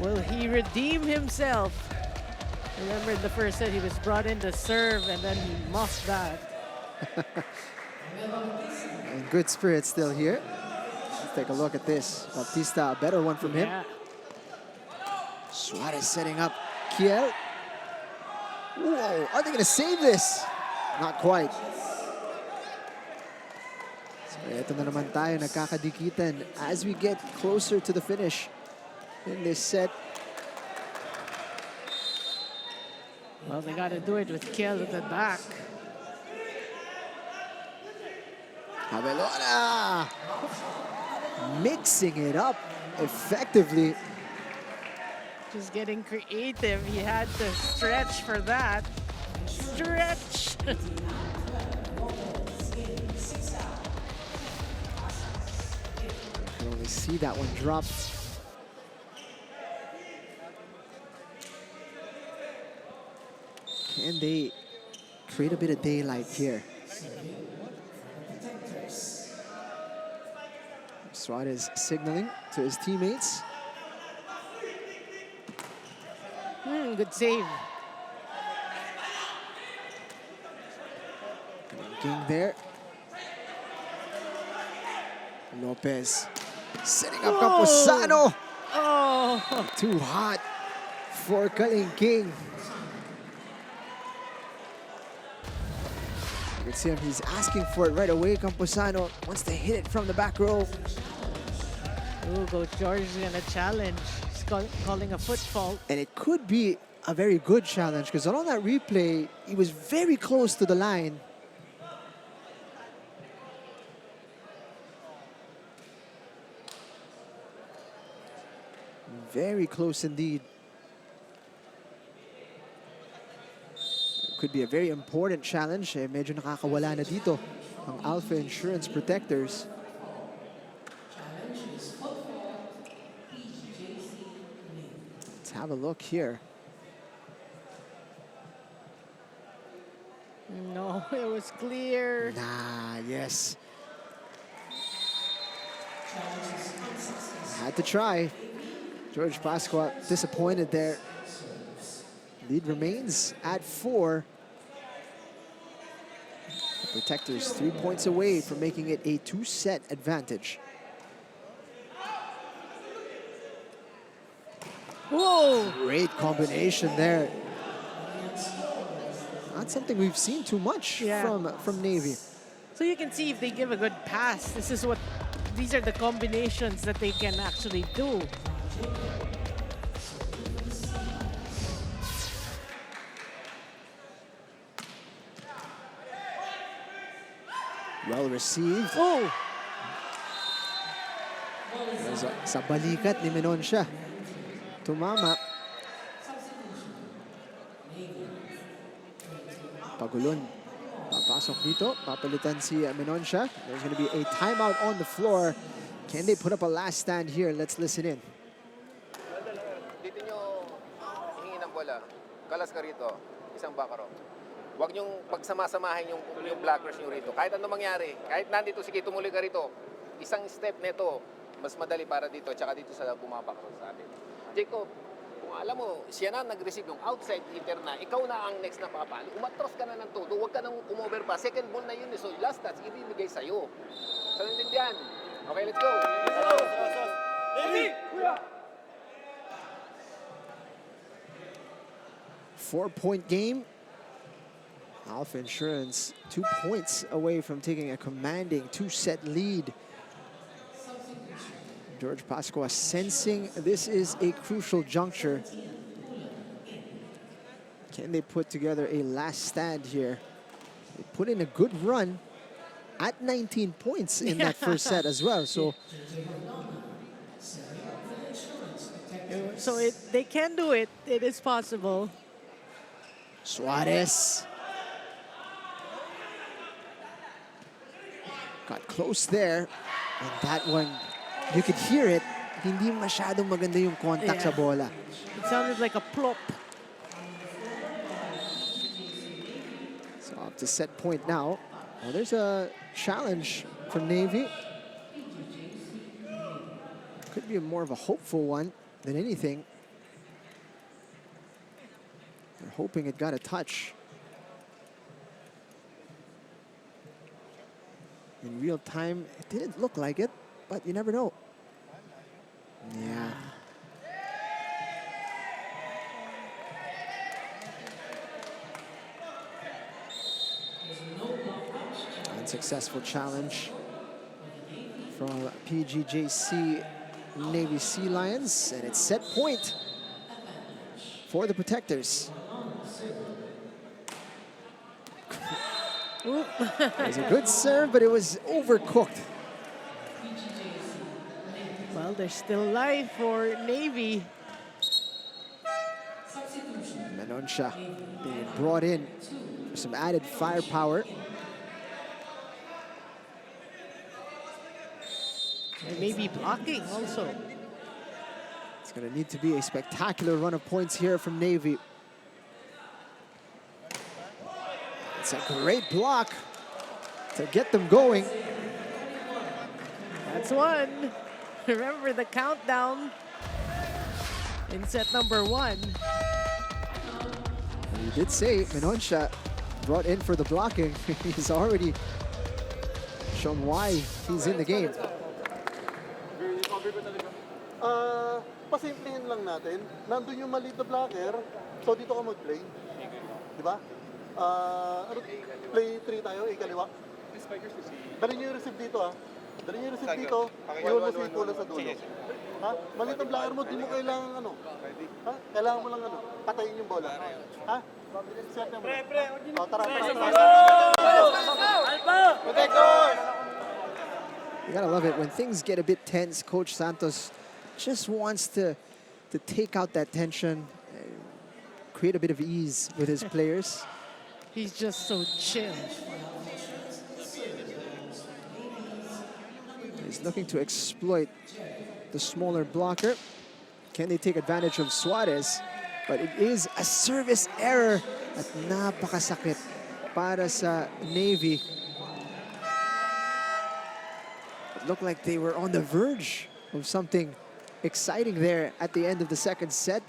Will he redeem himself? Remember in the first set, he was brought in to serve and then he muffed that. In good spirits still here. Let's take a look at this. Baptista, a better one from him. Yeah. Suarez setting up Kiel. Whoa, are they going to save this? Not quite. So ito na naman tayo, nagkakadikitan as we get closer to the finish in this set. Well, they got to do it with Kiel at the back. Javelona mixing it up effectively. Just getting creative. He had to stretch for that. Stretch! You can only see that one drop. Can they create a bit of daylight here? Suarez signaling to his teammates. Good save. King there. Lopez setting up Camposano. Oh, Too hot for Kaling King. You can see him, he's asking for it right away. Camposano wants to hit it from the back row. ooh, Coach George is gonna challenge. He's calling a foot fault. And it could be a very good challenge because on that replay, he was very close to the line. Very close indeed. Could be a very important challenge. Medyo nakakawala na dito ang Alpha Insurance Protectors. Let's have a look here. No, it was clear. Nah, yes. Had to try. George Pasqua disappointed there. Lead remains at 4. The Protectors 3 points away from making it a 2-set advantage. Whoa! Great combination there. Not something we've seen too much from Navy. So you can see if they give a good pass, these are the combinations that they can actually do. Well received. Oh! Sa balikat ni Menoncia. Tumama. Pagulon. Papasok dito. Papalitan si Menoncia. There's going to be a timeout on the floor. Can they put up a last stand here? Let's listen in. Dito nyo hingi ng bola. Kalas ka rito. Isang bakaro. Huwag niyong pagsama-samahin yung blockers nyo rito. Kahit ano mangyari. Kahit nandito, sige, tumuloy ka rito. Isang step nito, mas madali para dito. Tsaka dito sa bumabakaro sa atin. Jacob, kung alam mo, siya na nag-receive ng outside hitter na, ikaw na ang next na papalo. Umatros ka na ng todo. Huwag ka nang umover pa. Second ball na yun. So last touch, ibibigay sa'yo. So, naintindihan? Okay, let's go. Navy! 4-point game. Alpha Insurance 2 points away from taking a commanding 2-set lead. George Pasqua sensing this is a crucial juncture. Can they put together a last stand here? They put in a good run at 19 points in that first set as well. So they can do it. It is possible. Suarez got close there, and that one, you could hear it. Hindi masyadong maganda yung contact sa bola. It sounded like a plop. So up to set point now. Well, there's a challenge from Navy. Could be more of a hopeful one than anything. They're hoping it got a touch. In real time, it didn't look like it, but you never know. Yeah. Unsuccessful challenge from PGJC Navy Sealions, and it's set point for the Protectors. It was a good serve, but it was overcooked. Well, there's still life for Navy. Menoncia being brought in for some added firepower. And maybe blocking also. It's going to need to be a spectacular run of points here from Navy. It's a great block to get them going. That's one. Remember the countdown in set number 1. You did say Menoncha brought in for the blocking. He's already shown why he's in the game. Pasimplihin lang natin. Nandun yung maliit na blocker, so dito ka mag-play. Di ba? Play 3 tayo, kaliwa. Dali niyo yung receive dito, ha? Dali niyo yung receive dito, iwan mo si Pula sa dulo. Ha? Maliit na blocker mo, di mo kailangan Ha? Kailangan mo lang patayin yung bola. Ha? Set na mo. Tara. You gotta love it when things get a bit tense. Coach Santos just wants to take out that tension, create a bit of ease with his players. He's just so chill. He's looking to exploit the smaller blocker. Can they take advantage of Suarez? But it is a service error at napakasakit para sa Navy. It looked like they were on the verge of something exciting there at the end of the second set.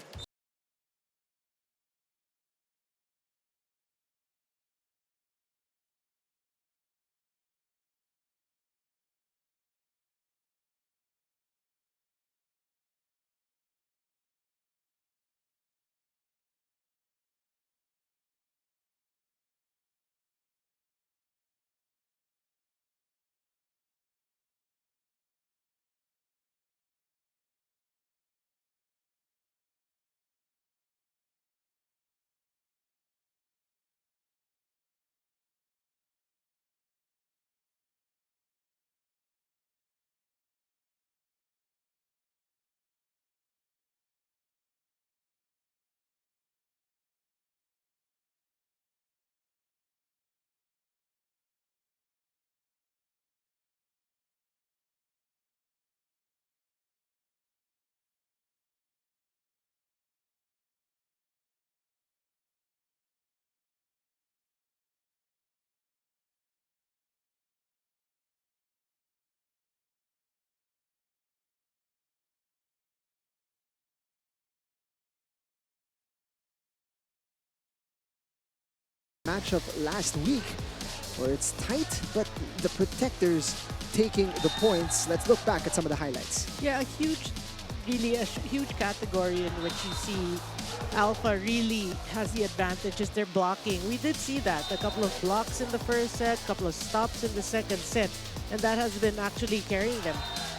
Matchup last week where it's tight, but the protectors taking the points. Let's look back at some of the highlights. Yeah, really a huge category in which you see Alpha really has the advantage is their blocking. We did see that, a couple of blocks in the first set, a couple of stops in the second set, and that has been actually carrying them.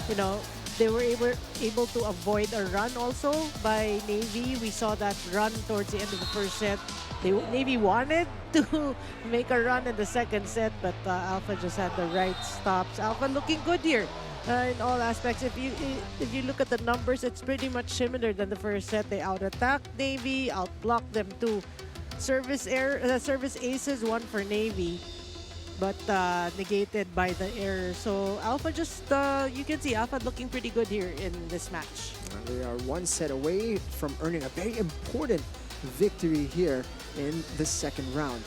You know, they were able to avoid a run also by Navy. We saw that run towards the end of the first set. Navy wanted to make a run in the second set, but Alpha just had the right stops. Alpha looking good here in all aspects. If you look at the numbers, it's pretty much similar than the first set. They out-attacked Navy, out-blocked them too. Service aces, one for Navy, but negated by the error. So Alpha just, you can see Alpha looking pretty good here in this match. They are one set away from earning a very important victory here in the second round.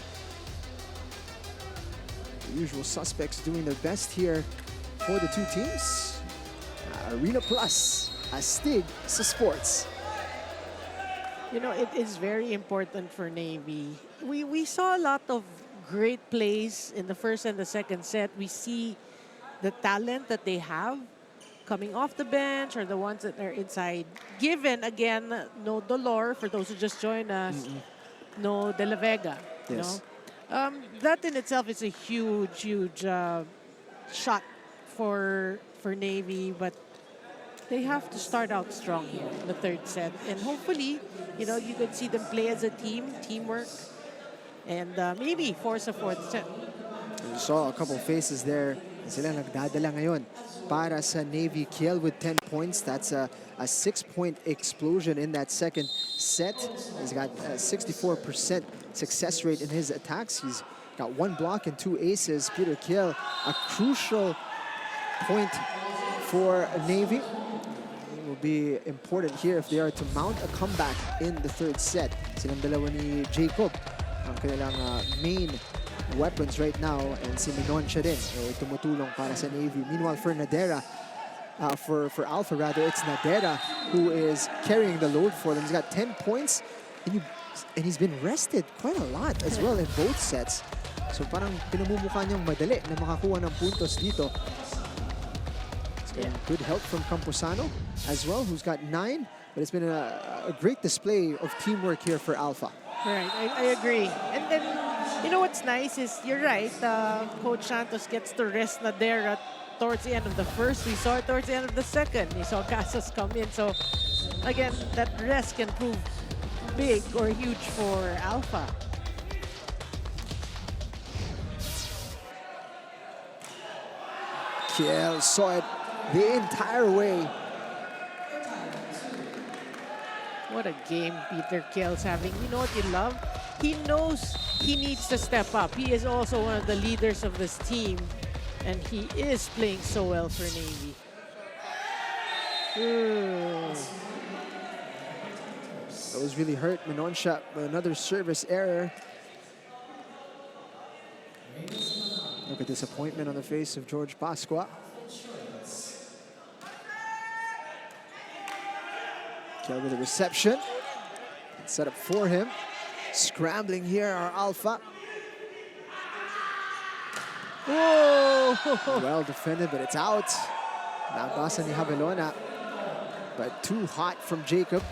The usual suspects doing their best here for the two teams. Arena Plus, Astig sa Sports. You know, it is very important for Navy. We saw a lot of great plays in the first and the second set. We see the talent that they have coming off the bench or the ones that are inside. Given, again, no Dolor, for those who just joined us, no De La Vega. Yes. You know? That in itself is a huge shot for Navy, but they have to start out strong here in the third set. And hopefully, you know, you could see them play as a team, teamwork, and maybe force a fourth set. You saw a couple faces there. Sila nagdadala ngayon para sa Navy. Kiel with 10 points. That's a 6-point explosion in that second set. He's got a 64% success rate in his attacks. He's got 1 block and 2 aces. Peter Kiel, a crucial point for Navy. It will be important here if they are to mount a comeback in the third set. Silang dalawa ni Jacob ang kanilang main weapons right now, and si Menoncha din tumutulong para sa Navy. Meanwhile, for Nadera, for Alpha rather, it's Nadera who is carrying the load for them. He's got 10 points, and you And he's been rested quite a lot as well in both sets. So parang pinamumukha niyang madali na makakuha ng puntos dito. It's getting good help from Camposano as well, who's got 9. But it's been a great display of teamwork here for Alpha. Right, I agree. And then, you know what's nice is, you're right, Coach Santos gets to rest na there towards the end of the first. We saw it towards the end of the second. We saw Casas come in. So, again, that rest can prove big or huge for Alpha. Kiel saw it the entire way. What a game Peter Kiel's having. You know what you love? He knows he needs to step up. He is also one of the leaders of this team, and he is playing so well for Navy. Ooh. That was really hurt Menoncha with another service error. Look at disappointment on the face of George Pasqua. Kiel with the reception. Set up for him. Scrambling here are Alpha. Whoa! Well defended, but it's out. Nabasa ni Javelona. But too hot from Jacob.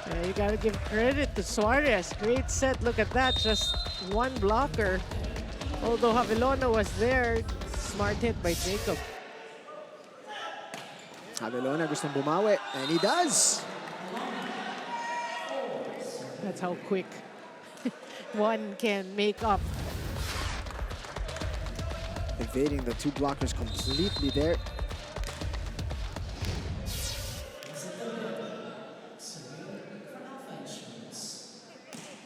Yeah, you gotta give credit to Suarez. Great set. Look at that. Just one blocker. Although Javelona was there, smart hit by Jacob. Javelona gustong bumawi, and he does. That's how quick one can make up. Evading the two blockers completely there.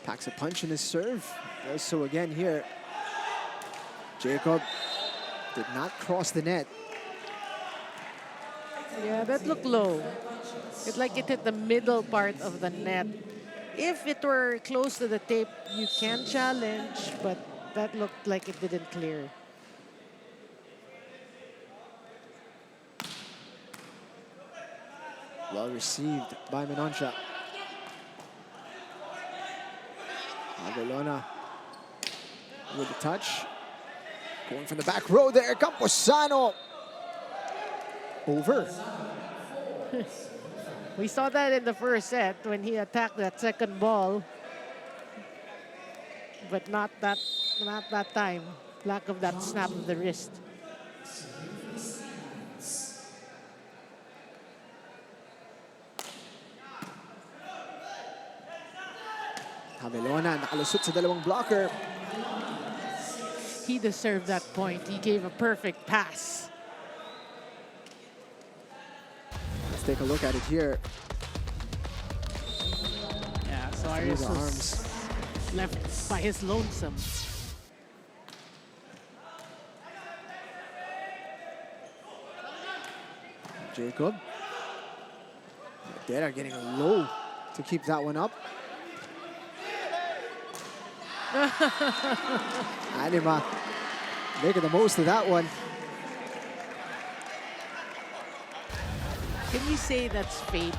Packs a punch in his serve. Does so again here. Jacob did not cross the net. Yeah, that looked low. It's like it hit the middle part of the net. If it were close to the tape, you can challenge, but that looked like it didn't clear. Well received by Menoncha. Javelona with the touch. Going from the back row there, Camposano. Over. We saw that in the first set when he attacked that second ball, but not that time. Lack of that snap of the wrist. Javelona nakalusot sa dalawang blocker. He deserved that point. He gave a perfect pass. Let's take a look at it here. Yeah, so Through Arias the was arms. left by his lonesome. Jacob. They are getting low to keep that one up. Anima making the most of that one. Can you say that's fate?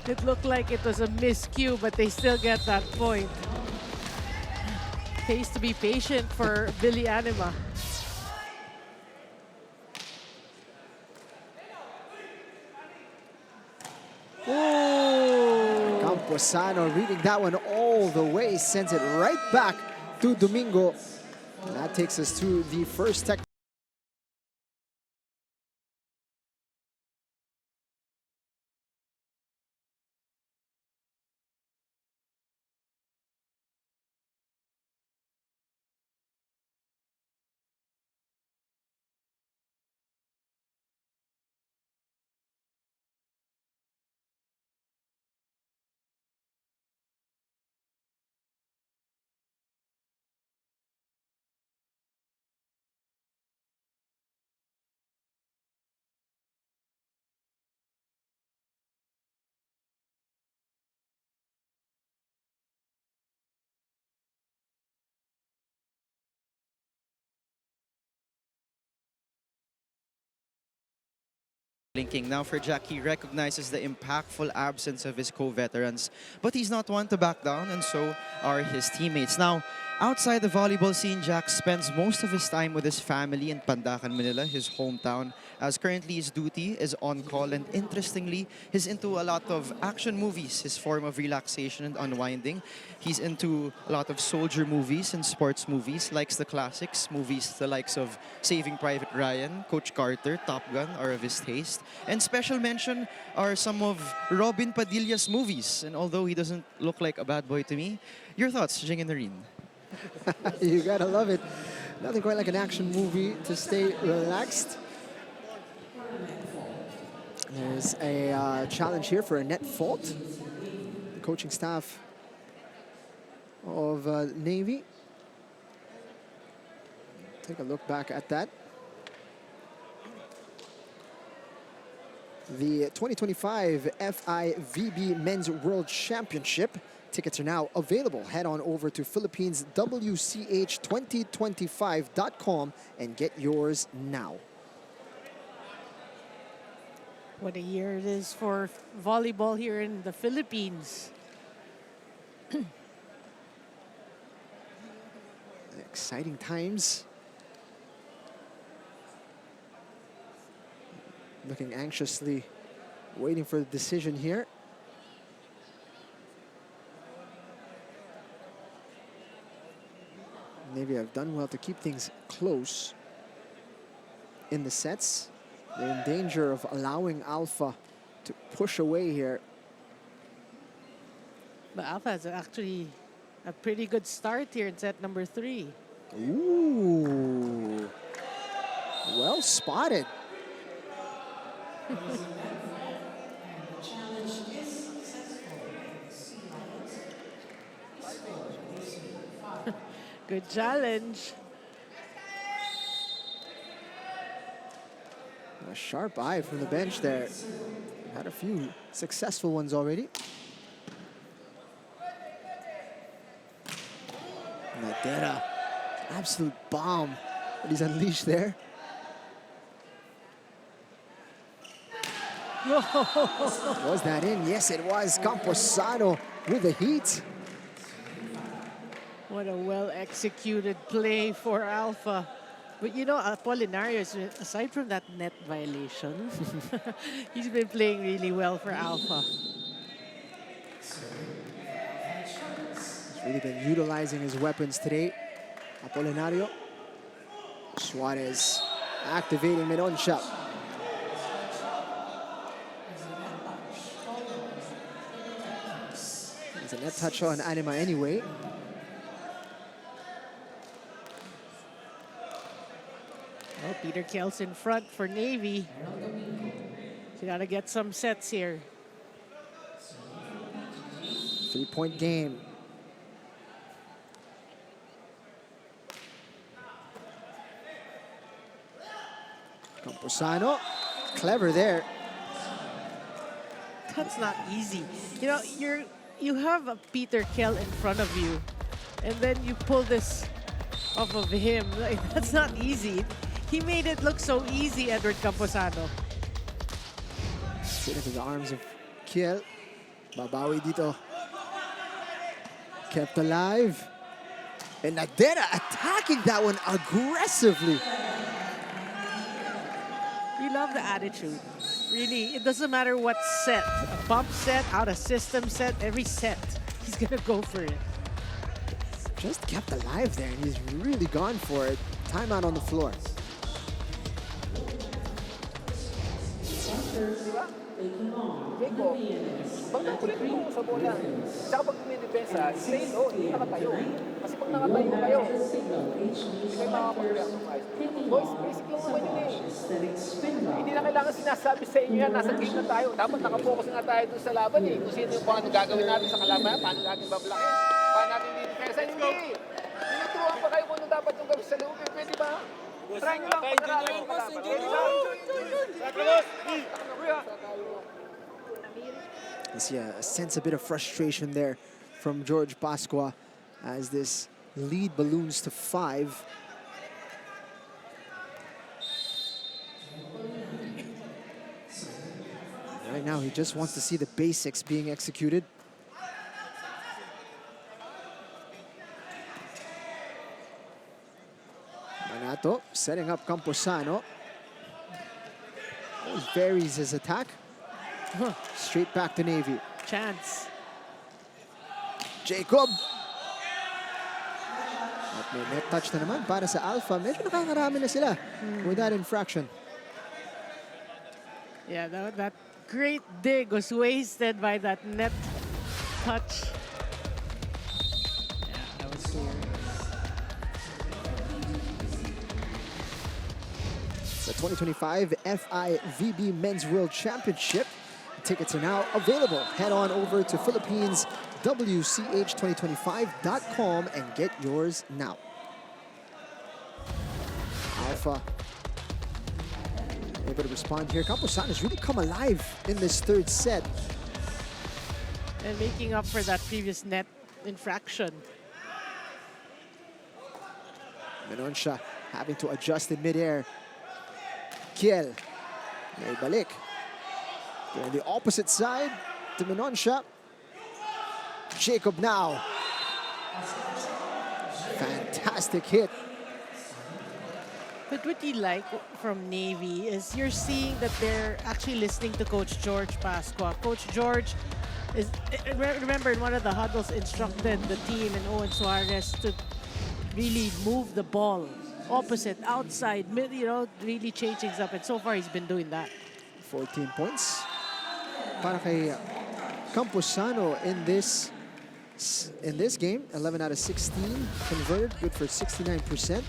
It looked like it was a miscue, but they still get that point. Pays to be patient for Billy Anima. Oh! Camposano reading that one all the way, sends it right back to Domingo. And that takes us to the first tech. Linking now for Jack, he recognizes the impactful absence of his co-veterans, but he's not one to back down, and so are his teammates. Now, outside the volleyball scene, Jack spends most of his time with his family in Pandacan, Manila, his hometown, as currently his duty is on call, and interestingly, he's into a lot of action movies, his form of relaxation and unwinding. He's into a lot of soldier movies and sports movies, likes the classics, movies the likes of Saving Private Ryan, Coach Carter, Top Gun are of his taste. And special mention are some of Robin Padilla's movies. And although he doesn't look like a bad boy to me, your thoughts, Jing and Noreen? You gotta love it. Nothing quite like an action movie to stay relaxed. There's a challenge here for a net fault. The coaching staff of Navy. Take a look back at that. The 2025 FIVB Men's World Championship tickets are now available. Head on over to Philippines.WCH2025.com and get yours now. What a year it is for volleyball here in the Philippines. Exciting times. Looking anxiously, waiting for the decision here. Navy have done well to keep things close in the sets. They're in danger of allowing Alpha to push away here. But Alpha has actually a pretty good start here in set number 3. Ooh. Well spotted. Good challenge. A sharp eye from the bench there. Had a few successful ones already. Nadera, absolute bomb that he's unleashed there. Was that in? Yes, it was. Camposano with the heat. What a well-executed play for Alpha. But you know, Preliminaries, aside from that net violation, he's been playing really well for Alpha. He's really been utilizing his weapons today. Apolinario. Suarez activating Menoncha. There's a net touch on Anima anyway. Oh, Peter Kjell's in front for Navy. So gotta get some sets here. 3-point game. Camposano, clever there. That's not easy. You know, you have a Peter Kjell in front of you, and then you pull this off of him. Like, that's not easy. He made it look so easy, Edward Camposano. Straight into the arms of Kiel. Babawi dito. Kept alive. And Nadera attacking that one aggressively. You love the attitude. Really, it doesn't matter what set. A bump set, out of system set, every set. He's gonna go for it. Just kept alive there, and he's really gone for it. Timeout on the floor. Jacob, bang kulit mo sa bola. Tsaka pag dumidepensa, stay low, hindi nakatayo. Kasi pag nakatayo kayo, hindi kayo makakapag-react ng ayos. Boys, basic lang naman yun eh. Hindi na kailangan sinasabi sa inyo yan, nasa game na tayo. Dapat nakafocus nga tayo dun sa laban eh. Kung sino yung paano gagawin natin sa kalaban, paano natin bablakin, paano natin didepensa. Hindi! Tinuturuan pa kayo kung ano dapat yung gawin sa loob. Pwede ba? Try nyo lang pag-aralan yung kalaban. Pwede ba? You see a sense a bit of frustration there from George Pascua as this lead balloons to 5. Right now, he just wants to see the basics being executed. Manato setting up Camposano. Always varies his attack. Straight back to Navy. Chance. Jacob. At may net touch na naman para sa Alpha. Medyo nakakarami na sila with that infraction. Yeah, that great dig was wasted by that net touch. Yeah, that was clear. The 2025 FIVB Men's World Championship. Tickets are now available. Head on over to Philippines.WCH2025.com and get yours now. Alpha able to respond here. Camposano has really come alive in this third set. And making up for that previous net infraction. Menonsha having to adjust in midair. Kiel. May balik. On the opposite side to Menonsha. Jacob now. Fantastic hit. But what you like from Navy is you're seeing that they're actually listening to Coach George Pascua. Coach George is, remember in one of the huddles, instructed the team and Owen Suarez to really move the ball opposite, outside, mid, you know, really change things up. And so far, he's been doing that. 14 points para kay Camposano in this game. 11 out of 16 converted, good for 69%.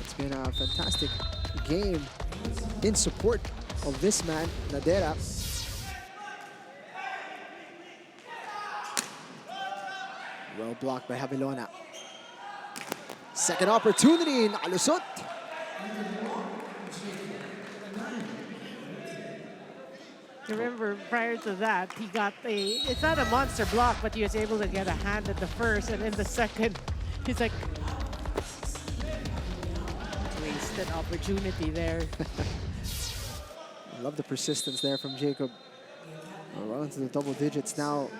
It's been a fantastic game in support of this man, Nadera. Well blocked by Javelona. Second opportunity in Alusot. Remember, prior to that, he got it's not a monster block, but he was able to get a hand at the first, and in the second, he's like, wasted opportunity there. I love the persistence there from Jacob. We're well into the double digits now.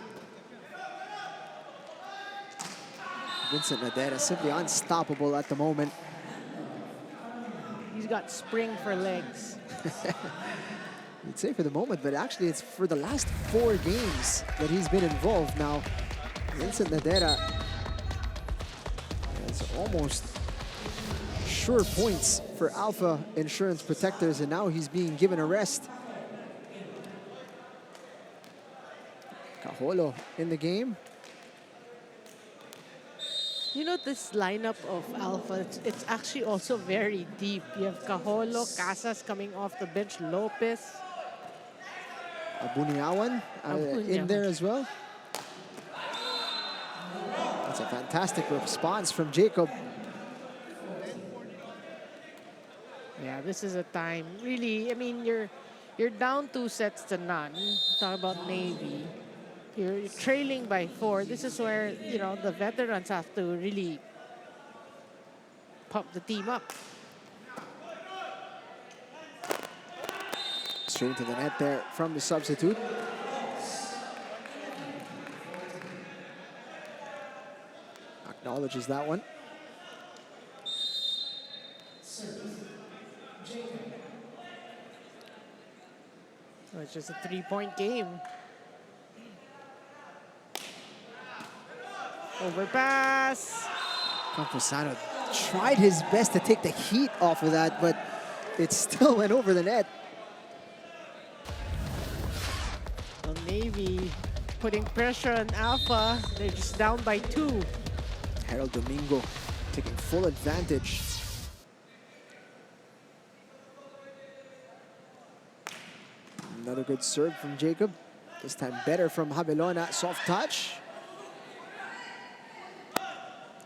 Vincent Nadera simply unstoppable at the moment. He's got spring for legs. You'd say for the moment, but actually it's for the last 4 games that he's been involved now. Vincent Nadera has almost sure points for Alpha Insurance Protectors, and now he's being given a rest. Cajolo in the game. You know, this lineup of Alpha, it's actually also very deep. You have Cajolo, Casas coming off the bench, Lopez. Abuniawan in there as well. That's a fantastic response from Jacob. Yeah, this is a time, really, I mean, you're down 2 sets to none. Talk about Navy. You're trailing by 4. This is where, you know, the veterans have to really pump the team up. Straight into the net there from the substitute. Acknowledges that one. So it's just a 3-point game. Overpass. Camposano tried his best to take the heat off of that, but it still went over the net. Well, Navy putting pressure on Alpha. They're just down by 2. Harold Domingo taking full advantage. Another good serve from Jacob. This time better from Javelona. Soft touch.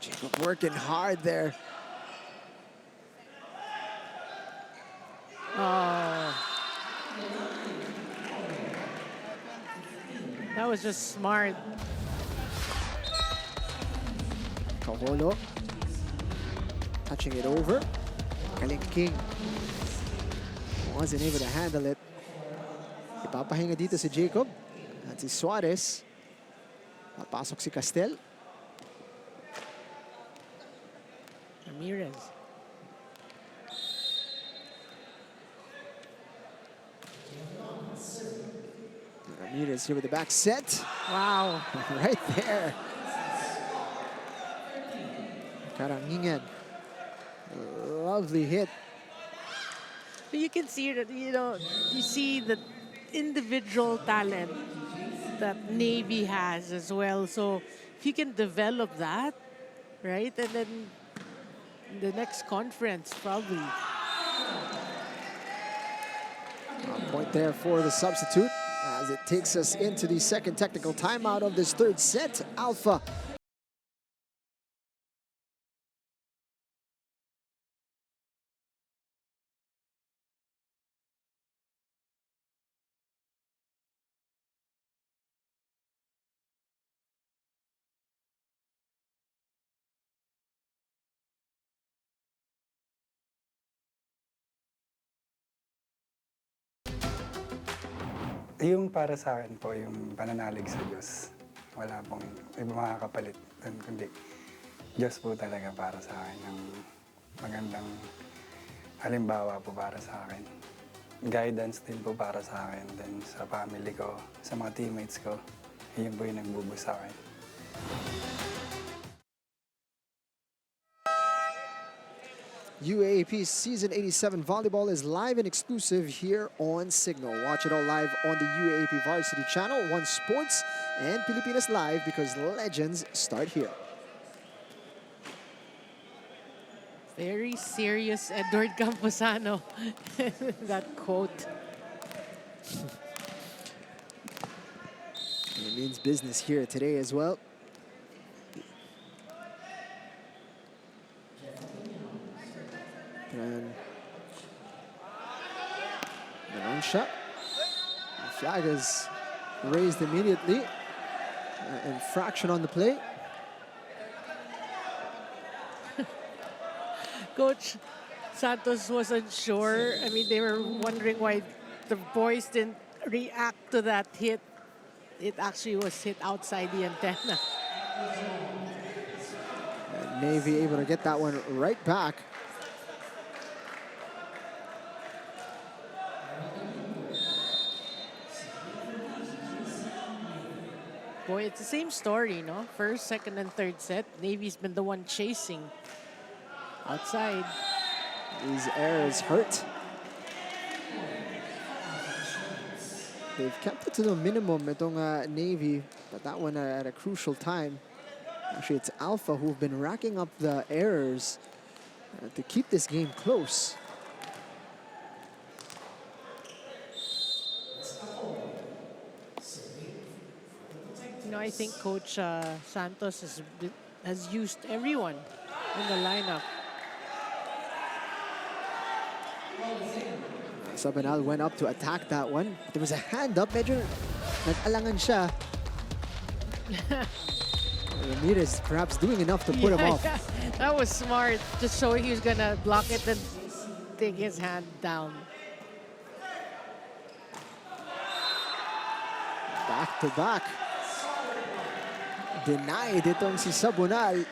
Jacob working hard there. Oh. That was just smart. Cajolo touching it over. Kaling King wasn't able to handle it. Ipapahinga dito si Jacob. At si Suarez. Papasok si Castel. Ramirez. Ramirez here with the back set. Wow. Right there. Karangingan. Lovely hit. But you can see that, you see the individual talent that Navy has as well. So if you can develop that, right? And then the next conference, probably. Point there for the substitute as it takes us into the second technical timeout of this third set. Alpha Yung para sa akin po, yung pananalig sa Diyos. Wala pong iba makakapalit doon, kundi Diyos po talaga para sa akin. Ang magandang halimbawa po para sa akin. Guidance din po para sa akin. Then sa family ko, sa mga teammates ko, yun po yung nagbubuo sa akin. UAAP Season 87 Volleyball is live and exclusive here on Signal. Watch it all live on the UAAP Varsity channel, One Sports, and Pilipinas Live because legends start here. Very serious Edward Camposano. That quote. And it means business here today as well. And Menoncha. The flag is raised immediately. Infraction on the play. Coach Santos wasn't sure. I mean, they were wondering why the boys didn't react to that hit. It actually was hit outside the antenna. And Navy able to get that one right back. Boy, it's the same story, no? First, second, and third set. Navy's been the one chasing outside. These errors hurt. They've kept it to the minimum itong Navy, but that one at a crucial time. Actually, it's Alpha who've been racking up the errors to keep this game close. I think Coach Santos has used everyone in the lineup. Sabanal went up to attack that one. There was a hand up. Medyo nag-alangan siya. Ramirez perhaps doing enough to put him off. Yeah. That was smart. Just showing he was going to block it and take his hand down. Back to back. Denied itong si Sabonal.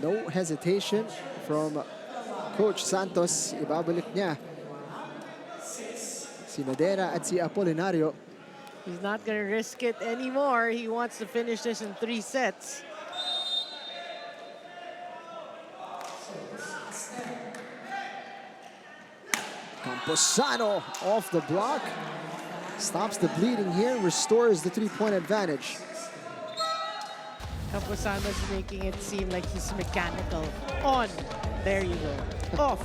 No hesitation from Coach Santos. Ibabalik niya si Nadera at si Apolinario. He's not going to risk it anymore. He wants to finish this in 3 sets. Camposano off the block. Stops the bleeding here, restores the 3-point advantage. Camposano's making it seem like he's mechanical. On. There you go. Off.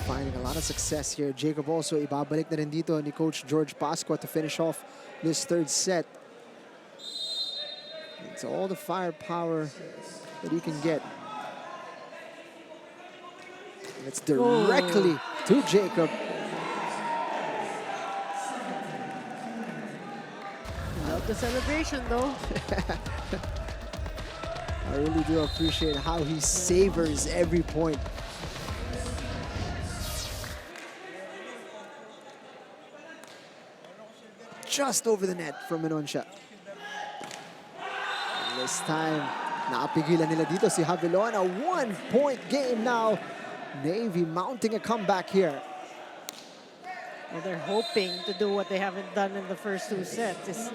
Finding a lot of success here. Jacob also ibabalik na rin dito ni Coach George Pascua to finish off this third set. It's all the firepower that you can get. And it's directly to Jacob. Love the celebration, though. I really do appreciate how he savors every point. just over the net from Menoncia. This time, nakapigilan nila dito si Javelon. A 1-point game now. Navy mounting a comeback here. Well, they're hoping to do what they haven't done in the first two sets. Is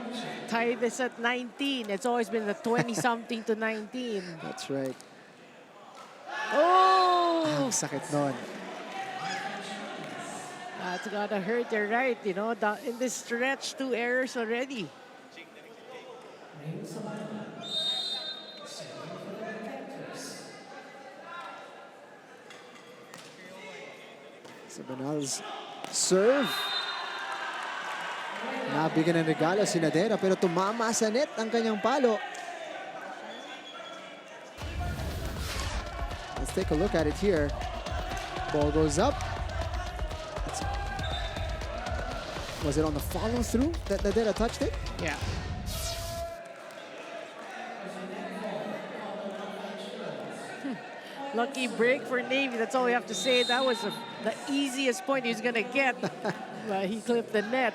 tie this at 19. It's always been the 20-something to 19. That's right. Oh! Ang sakit nun. That's gotta hurt. You're right. You know, in this stretch, 2 errors already. Sabanal's serve. Nabigyan ng regalo si Nadera pero tumama sa net ang kanyang palo. Let's take a look at it here. Ball goes up. Was it on the follow through that Nadera touched it? Yeah. Lucky break for Navy. That's all we have to say. That was the easiest point he was going to get. But he clipped the net.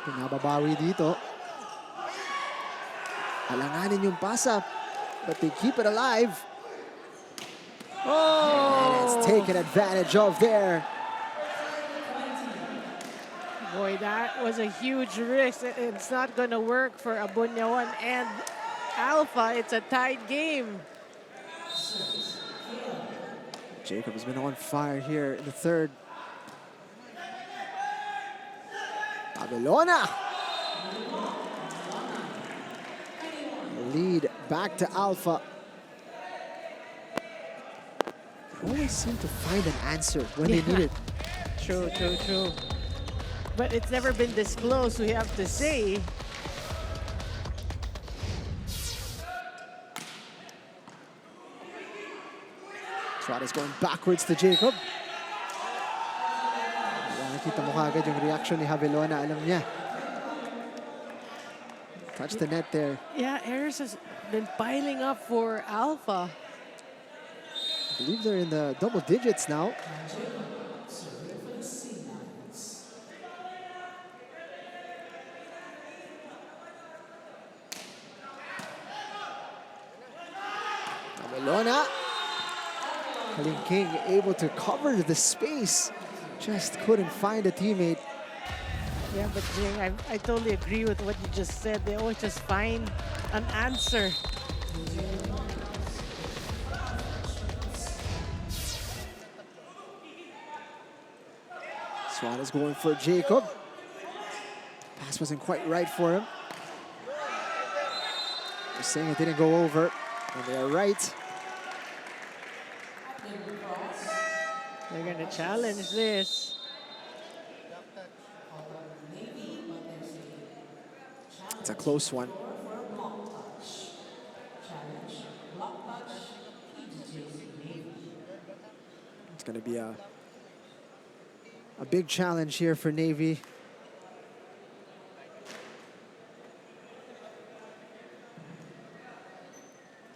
Pinababawi dito. Alanganin yung pasa, but they keep it alive. Oh! And it's taken advantage of there. Boy, that was a huge risk. It's not going to work for Abunyawan and Alpha. It's a tied game. Jacob has been on fire here in the third. Abelona. Lead back to Alpha. Always seem to find an answer when they need it. True, true, true. But it's never been this close, we have to say. Suarez going backwards to Jacob. Nakita mo kagad yung reaction ni Javelona. Alam niya. Touch the net there. Yeah, errors has been piling up for Alpha. I believe they're in the double digits now. Javelona. King able to cover the space. Just couldn't find a teammate. Yeah, but Jing, I totally agree with what you just said. They always just find an answer. Suarez going for Jacob. Pass wasn't quite right for him. They're saying it didn't go over, and they are right. They're going to challenge this. It's a close one. It's going to be a big challenge here for Navy.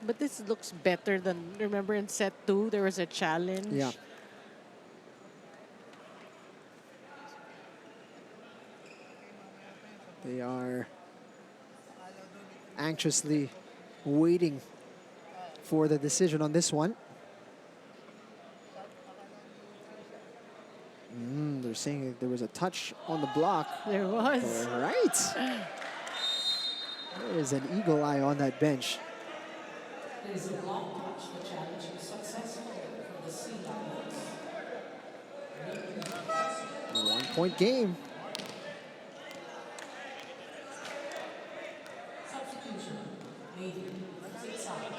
But this looks better than, remember in set 2, there was a challenge. Yeah. They are anxiously waiting for the decision on this one. They're saying that there was a touch on the block. There was. All right. There is an eagle eye on that bench. It is a block touch. The challenge is successful for the Sea Lions. 1-point game. Substitution. Navy. 6 out. 19.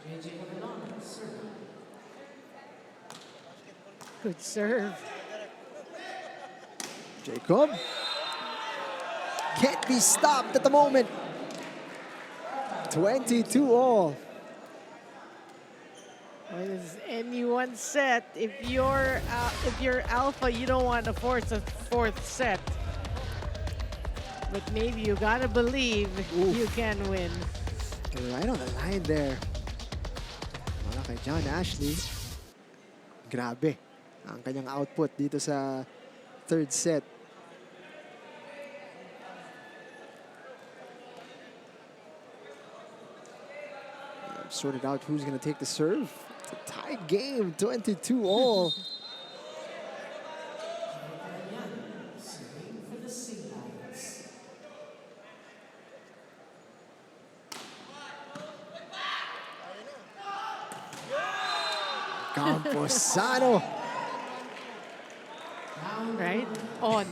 JJ Gavilano, serve. Good serve. Jacob. Can't be stopped at the moment. 22 all. Well, this is anyone's set. If you're Alpha, you don't want to force a 4th set. But maybe you gotta believe you can win. Right on the line there. John Ashley, grabe ang kanyang output dito sa third set. Sorted out who's going to take the serve. It's a tied game, 22 all. Camposano. Right? On.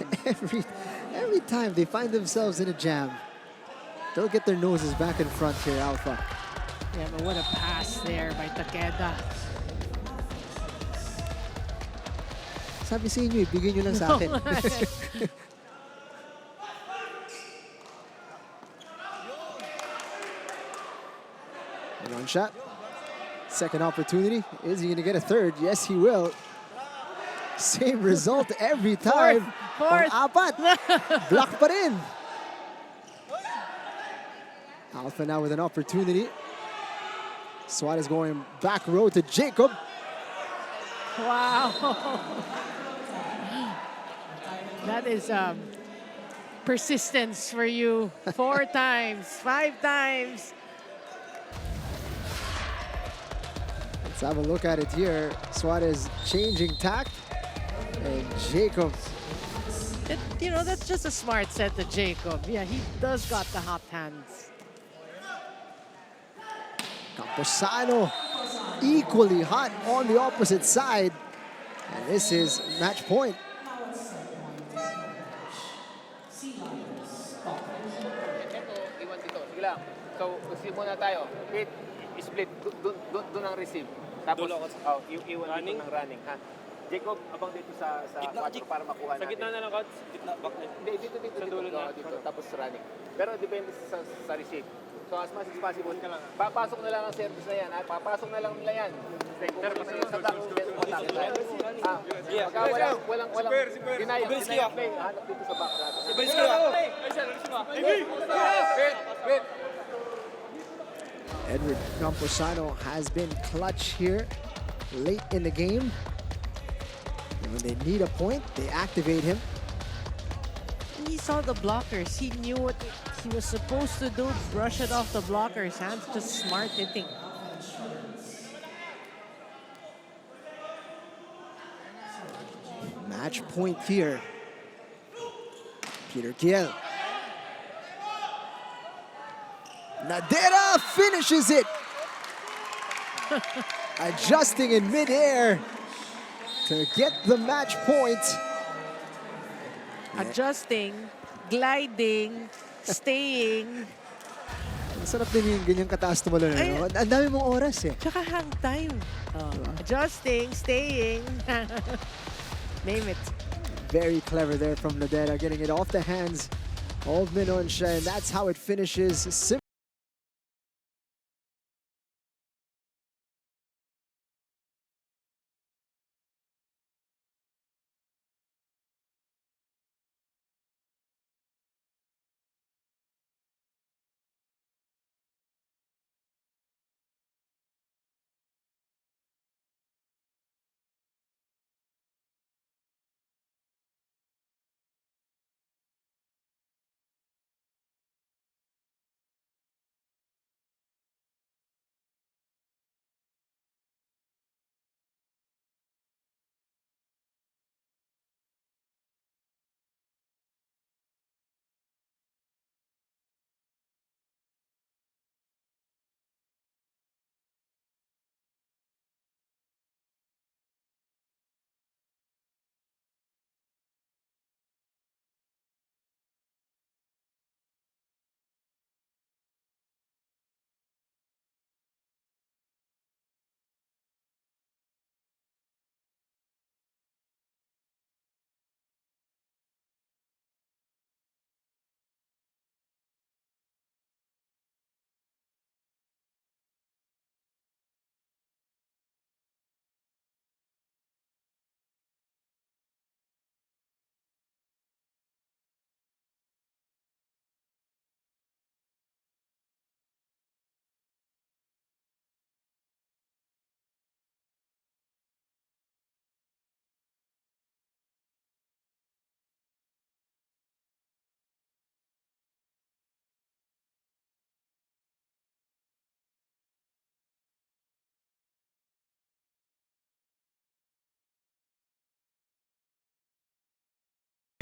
Every time they find themselves in a jam, they'll get their noses back in front here, Alpha. Yeah, but what a pass there by Takeda. Sabi sa inyo, ibigay nyo lang sa akin. One shot. Second opportunity. Is he going to get a third? Yes, he will. Same result every time. Fourth. Pang-apat. Block pa rin. Alpha now with an opportunity. Suarez going back row to Jacob. Wow. That is persistence for you. 4 times, 5 times. Let's have a look at it here. Suarez changing tact. And Jacob. That's just a smart set to Jacob. Yeah, he does got the hot hands. Camposano equally hot on the opposite side. And this is match point. Ito, iwan dito. Sige lang. So, receive muna tayo. Hit, split, doon ang receive. Tapos, iwan dito ng running. Ha? Jacob, abang dito sa 4 para makuha natin. Sa gitna na lang, coach. Gitna, back line. Hindi, dito. Dito. Tapos running. Pero depende sa receive. So as much as possible, papasok na lang ang service na yan. Papasok na lang nila yan. Sa back, walang denial play. Hanap dito sa back. Edward Camposano has been clutch here late in the game. And when they need a point, they activate him. He saw the blockers. He knew what he was supposed to do. Brush it off the blockers' hands. Just smart hitting. Match point here. Peter Kiel. Nadera finishes it. Adjusting in midair to get the match point. Adjusting, gliding, staying. Ang sarap din yung ganyang kataas tumalon. No? Ang dami mong oras eh. Tsaka hang time. Adjusting, staying. Name it. Very clever there from Nadera, getting it off the hands of Minonsha, and that's how it finishes.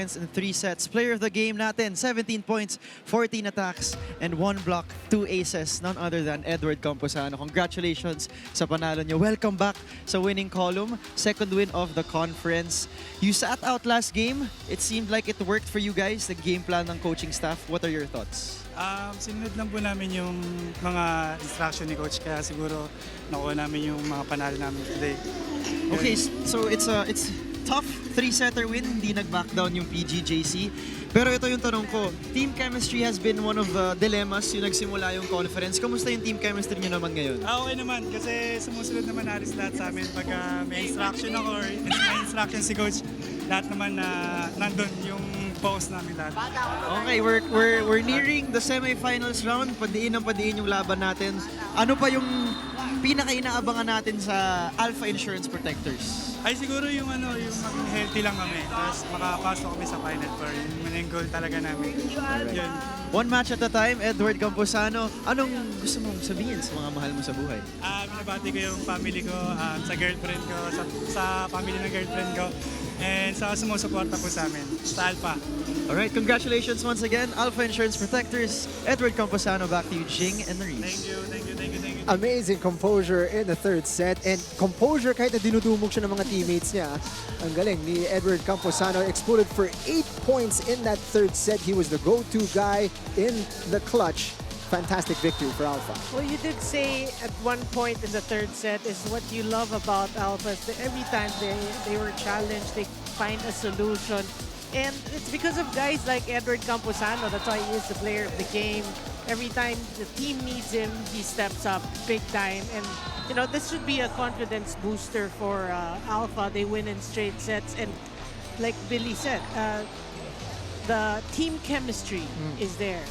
in 3 sets. Player of the game natin, 17 points, 14 attacks, and 1 block, 2 aces. None other than Edward Camposano. Congratulations sa panalo nyo. Welcome back sa winning column. Second win of the conference. You sat out last game. It seemed like it worked for you guys, the game plan ng coaching staff. What are your thoughts? Sinunod lang po namin yung mga instruction ni Coach, kaya siguro nakuha namin yung mga panalo namin today. Okay, so it's tough 3-setter win, hindi nag-back down yung PGJC. Pero ito yung tanong ko, team chemistry has been one of the dilemmas yung nagsimula yung conference. Kamusta yung team chemistry nyo naman ngayon? Okay naman, kasi sumusunod naman halos lahat sa amin pag may instruction ako or may instruction si Coach. Lahat naman na nandun yung focus namin lahat. Okay, we're nearing the semifinals round. Padiin yung laban natin. Ano pa yung pinaka-inaabangan natin sa Alpha Insurance Protectors? Ay siguro yung maging healthy lang kami. Tapos makapasok kami sa Final Four. Yun yung goal talaga namin. Yun. One match at a time, Edward Camposano. Anong gusto mong sabihin sa mga mahal mo sa buhay? Binabati ko yung family ko, sa girlfriend ko, sa family ng girlfriend ko, and sa sumusuporta po sa amin, sa Alpha. Alright, congratulations once again, Alpha Insurance Protectors. Edward Camposano, back to you, Jing and Maurice. Thank you. Amazing composure in the third set. And composure kahit na dinudumog siya ng mga teammates niya. Ang galing ni Edward Camposano. Exploded for 8 points in that third set. He was the go-to guy in the clutch. Fantastic victory for Alpha. Well, you did say at one point in the third set is what you love about Alpha is that every time they were challenged, they find a solution. And it's because of guys like Edward Camposano. That's why he is the player of the game. Every time the team needs him, he steps up big time. And, you know, this should be a confidence booster for Alpha. They win in straight sets. And like Billy said, the team chemistry is there.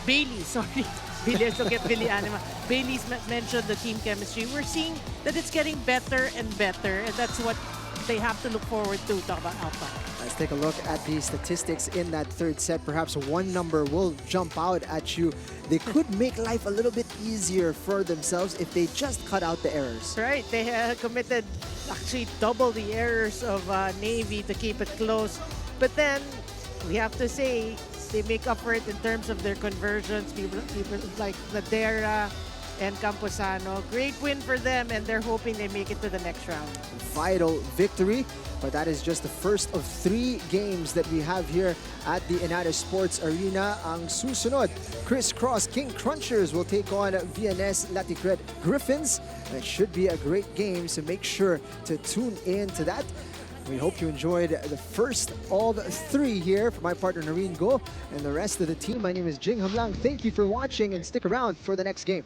Bailey, sorry. Billy, so get Billy Anima. Bailey's mentioned the team chemistry. We're seeing that it's getting better and better. And that's what they have to look forward to talk about Alpha. Let's take a look at the statistics in that third set. Perhaps one number will jump out at you. They could make life a little bit easier for themselves if they just cut out the errors. Right, they committed actually double the errors of Navy to keep it close. But then, we have to say, they make up for it in terms of their conversions. People like Ladera and Camposano. Great win for them, and they're hoping they make it to the next round. Vital victory, but that is just the first of 3 games that we have here at the United Sports Arena. Ang susunod, Crisscross King Crunchers will take on VNS Laticret Griffins. That should be a great game, so make sure to tune in to that. We hope you enjoyed the first of 3 here for my partner Noreen Go and the rest of the team. My name is Jing Hamlang. Thank you for watching and stick around for the next game.